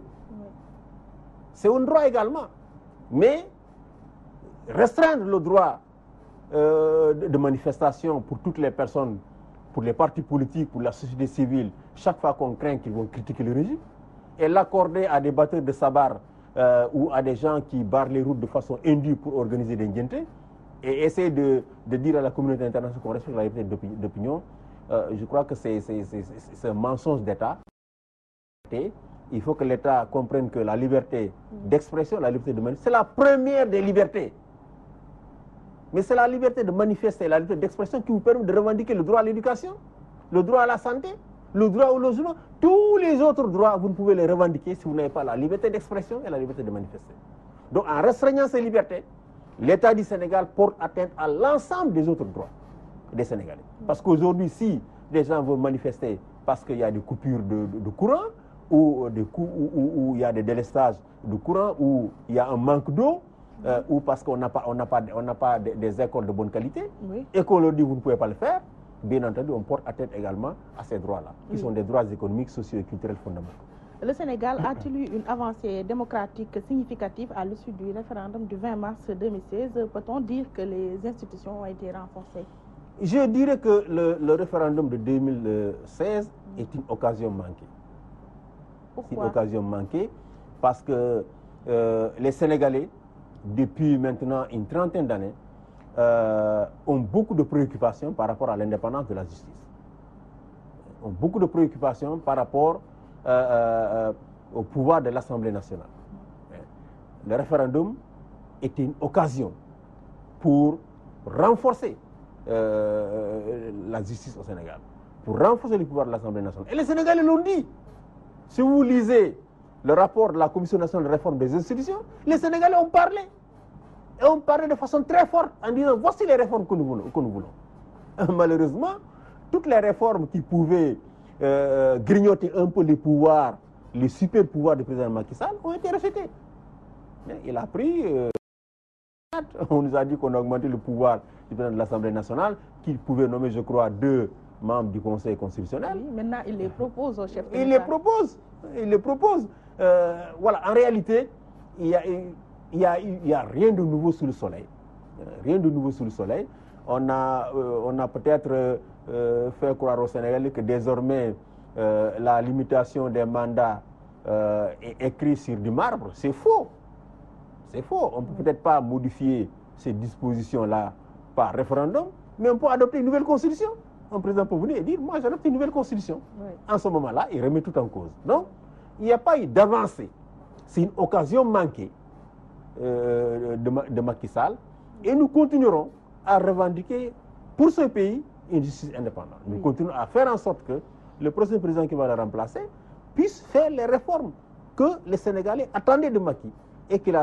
C'est un droit également. Mais restreindre le droit de manifestation pour toutes les personnes, pour les partis politiques, pour la société civile, chaque fois qu'on craint qu'ils vont critiquer le régime, et l'accorder à des batteurs de sabar ou à des gens qui barrent les routes de façon indue pour organiser des ngéntés, et essayer de dire à la communauté internationale qu'on respecte la liberté d'opinion, je crois que c'est un mensonge d'État. Il faut que l'État comprenne que la liberté d'expression, la liberté de manifester, c'est la première des libertés. Mais c'est la liberté de manifester, la liberté d'expression qui vous permet de revendiquer le droit à l'éducation, le droit à la santé, le droit au logement. Tous les autres droits, vous ne pouvez les revendiquer si vous n'avez pas la liberté d'expression et la liberté de manifester. Donc en restreignant ces libertés, l'État du Sénégal porte atteinte à l'ensemble des autres droits des Sénégalais. Parce qu'aujourd'hui, si des gens veulent manifester parce qu'il y a des coupures de courant, ou il y a des délestages de courant, ou il y a un manque d'eau, ou parce qu'on n'a pas des écoles de bonne qualité, et qu'on leur dit vous ne pouvez pas le faire, bien entendu, on porte atteinte également à ces droits-là, qui sont des droits économiques, sociaux et culturels fondamentaux. Le Sénégal a-t-il eu une avancée démocratique significative à l'issue du référendum du 20 mars 2016? Peut-on dire que les institutions ont été renforcées? Je dirais que le référendum de 2016 est une occasion manquée. Pourquoi? Une occasion manquée parce que les Sénégalais, depuis maintenant une trentaine d'années, ont beaucoup de préoccupations par rapport à l'indépendance de la justice. Ont beaucoup de préoccupations par rapport au pouvoir de l'Assemblée nationale. Le référendum était une occasion pour renforcer la justice au Sénégal, pour renforcer le pouvoir de l'Assemblée nationale. Et les Sénégalais l'ont dit. Si vous lisez le rapport de la Commission nationale de réforme des institutions, les Sénégalais ont parlé. Et ont parlé de façon très forte en disant voici les réformes que nous voulons. Malheureusement, toutes les réformes qui pouvaient grignoter un peu les pouvoirs, les super pouvoirs du président Macky Sall ont été rejetées. Il a pris... on nous a dit qu'on a augmenté le pouvoir du président de l'Assemblée nationale, qu'il pouvait nommer, je crois, 2 membres du Conseil constitutionnel. Oui, maintenant, il les propose au chef de l'État. Il les propose. Voilà, en réalité, il y a rien de nouveau sous le soleil. Rien de nouveau sous le soleil. On a peut-être fait croire au Sénégal que désormais, la limitation des mandats est écrite sur du marbre. C'est faux. C'est faux. On ne peut peut-être pas modifier ces dispositions-là par référendum, mais on peut adopter une nouvelle constitution. Un président peut venir et dire, moi j'adopte une nouvelle constitution. Oui. En ce moment-là, il remet tout en cause. Donc, il n'y a pas eu d'avancée. C'est une occasion manquée de Macky Sall. Et nous continuerons à revendiquer pour ce pays une justice indépendante. Nous continuerons à faire en sorte que le prochain président qui va le remplacer puisse faire les réformes que les Sénégalais attendaient de Macky et qu'il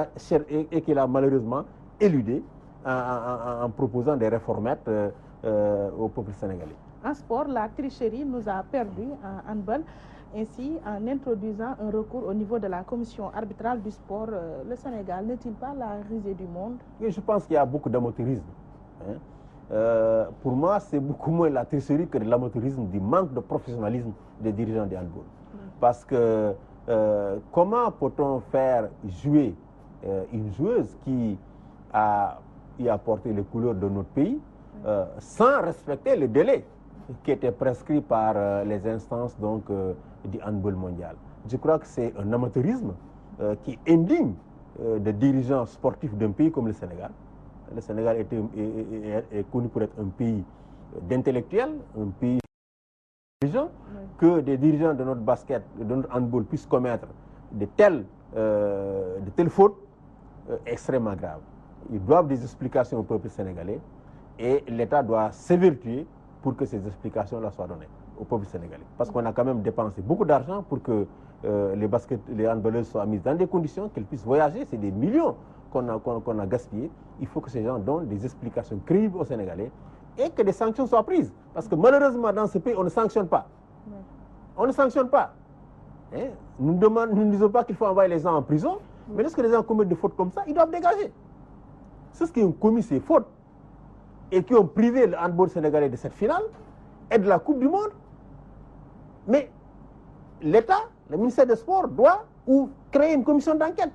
a malheureusement éludé en proposant des réformettes au peuple sénégalais. En sport, la tricherie nous a perdu en handball. Ainsi, en introduisant un recours au niveau de la commission arbitrale du sport, le Sénégal n'est-il pas la risée du monde? Oui, je pense qu'il y a beaucoup d'amateurisme. Pour moi, c'est beaucoup moins la tricherie que de l'amateurisme, du manque de professionnalisme des dirigeants du handball. Parce que comment peut-on faire jouer une joueuse qui a porté les couleurs de notre pays sans respecter le délai qui était prescrit par les instances du handball mondial? Je crois que c'est un amateurisme qui est indigne de dirigeants sportifs d'un pays comme le Sénégal. Le Sénégal est connu pour être un pays d'intellectuels, un pays dirigeants, que des dirigeants de notre basket, de notre handball puissent commettre de telles fautes extrêmement graves. Ils doivent des explications au peuple sénégalais et l'État doit s'évertuer pour que ces explications-là soient données au peuple sénégalais. Parce qu'on a quand même dépensé beaucoup d'argent pour que les handballeuses soient mises dans des conditions qu'elles puissent voyager. C'est des millions qu'on a gaspillés. Il faut que ces gens donnent des explications crédibles aux Sénégalais et que des sanctions soient prises. Parce que malheureusement, dans ce pays, on ne sanctionne pas. On ne sanctionne pas. Nous ne disons pas qu'il faut envoyer les gens en prison, mais lorsque les gens commettent des fautes comme ça, ils doivent dégager. Ceux qui ont commis ces fautes et qui ont privé le handball sénégalais de cette finale et de la Coupe du Monde, mais l'État, le ministère des Sports doit créer une commission d'enquête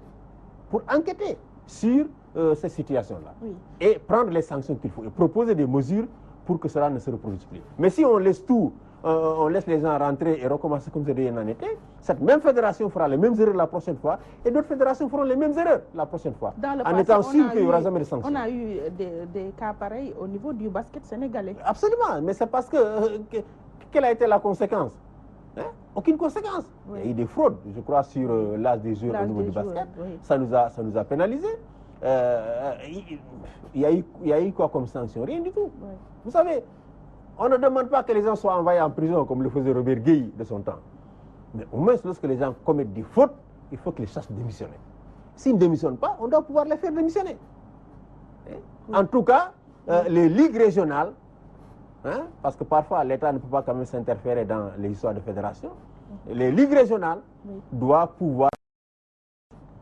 pour enquêter sur cette situation-là et prendre les sanctions qu'il faut et proposer des mesures pour que cela ne se reproduise plus. Mais si on laisse tout, on laisse les gens rentrer et recommencer comme si rien n'en était, cette même fédération fera les mêmes erreurs la prochaine fois et d'autres fédérations feront les mêmes erreurs la prochaine fois, en étant sûr qu'il n'y aura jamais de sanctions. On a eu des cas pareils au niveau du basket sénégalais. Absolument, mais c'est parce que quelle a été la conséquence? Aucune conséquence. Il y a eu des fraudes, je crois, sur l'âge des joueurs au niveau du basket. Ça nous a pénalisés. Il y a eu quoi comme sanction? Rien du tout. Vous savez, on ne demande pas que les gens soient envoyés en prison comme le faisait Robert Gueye de son temps. Mais au moins, lorsque les gens commettent des fautes, il faut qu'ils sachent démissionner. S'ils ne démissionnent pas, on doit pouvoir les faire démissionner. En tout cas, les ligues régionales, parce que parfois l'État ne peut pas quand même s'interférer dans les histoires de fédération, les ligues régionales doivent pouvoir,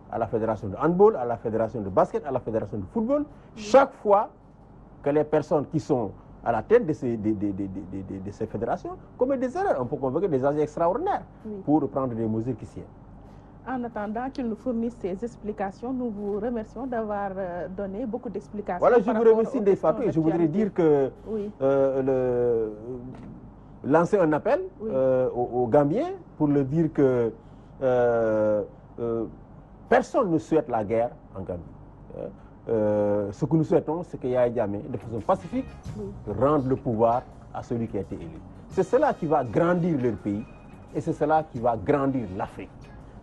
à la fédération de handball, à la fédération de basket, à la fédération de football, chaque fois que les personnes qui sont à la tête de ces fédérations commettent des erreurs. On peut convoquer des agents extraordinaires pour prendre des mesures qui siennent. En attendant qu'ils nous fournissent ces explications, nous vous remercions d'avoir donné beaucoup d'explications. Voilà, je vous remercie des papiers et je voudrais dire que lancer un appel aux Gambiens pour leur dire que personne ne souhaite la guerre en Gambie. Ce que nous souhaitons, c'est que Yaya Jammeh, de façon pacifique, rende le pouvoir à celui qui a été élu. C'est cela qui va grandir leur pays et c'est cela qui va grandir l'Afrique.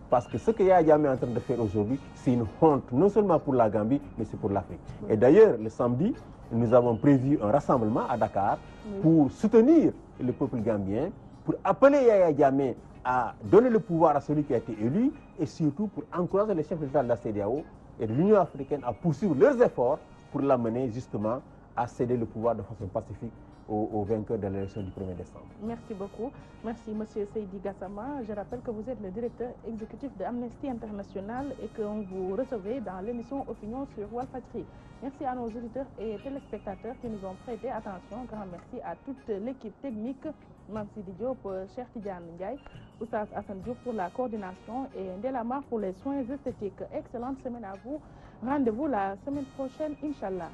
Parce que ce que Yaya Jammeh est en train de faire aujourd'hui, c'est une honte, non seulement pour la Gambie, mais c'est pour l'Afrique. Et d'ailleurs, le samedi, nous avons prévu un rassemblement à Dakar pour soutenir le peuple gambien, pour appeler Yaya Jammeh à donner le pouvoir à celui qui a été élu et surtout pour encourager les chefs d'État de la CEDEAO et de l'Union africaine à poursuivre leurs efforts pour l'amener justement à céder le pouvoir de façon pacifique aux vainqueurs de l'élection du 1er décembre. Merci beaucoup. Merci M. Seydi Gassama. Je rappelle que vous êtes le directeur exécutif de Amnesty International et que vous recevez dans l'émission Opinion sur Walfadjri. Merci à nos auditeurs et téléspectateurs qui nous ont prêté attention. Grand merci à toute l'équipe technique, Mamsidi Diop, Cheikh Tidiane Ndiaye, Oussaz Hassan Diop pour la coordination et Ndelamar pour les soins esthétiques. Excellente semaine à vous. Rendez-vous la semaine prochaine, Inch'Allah.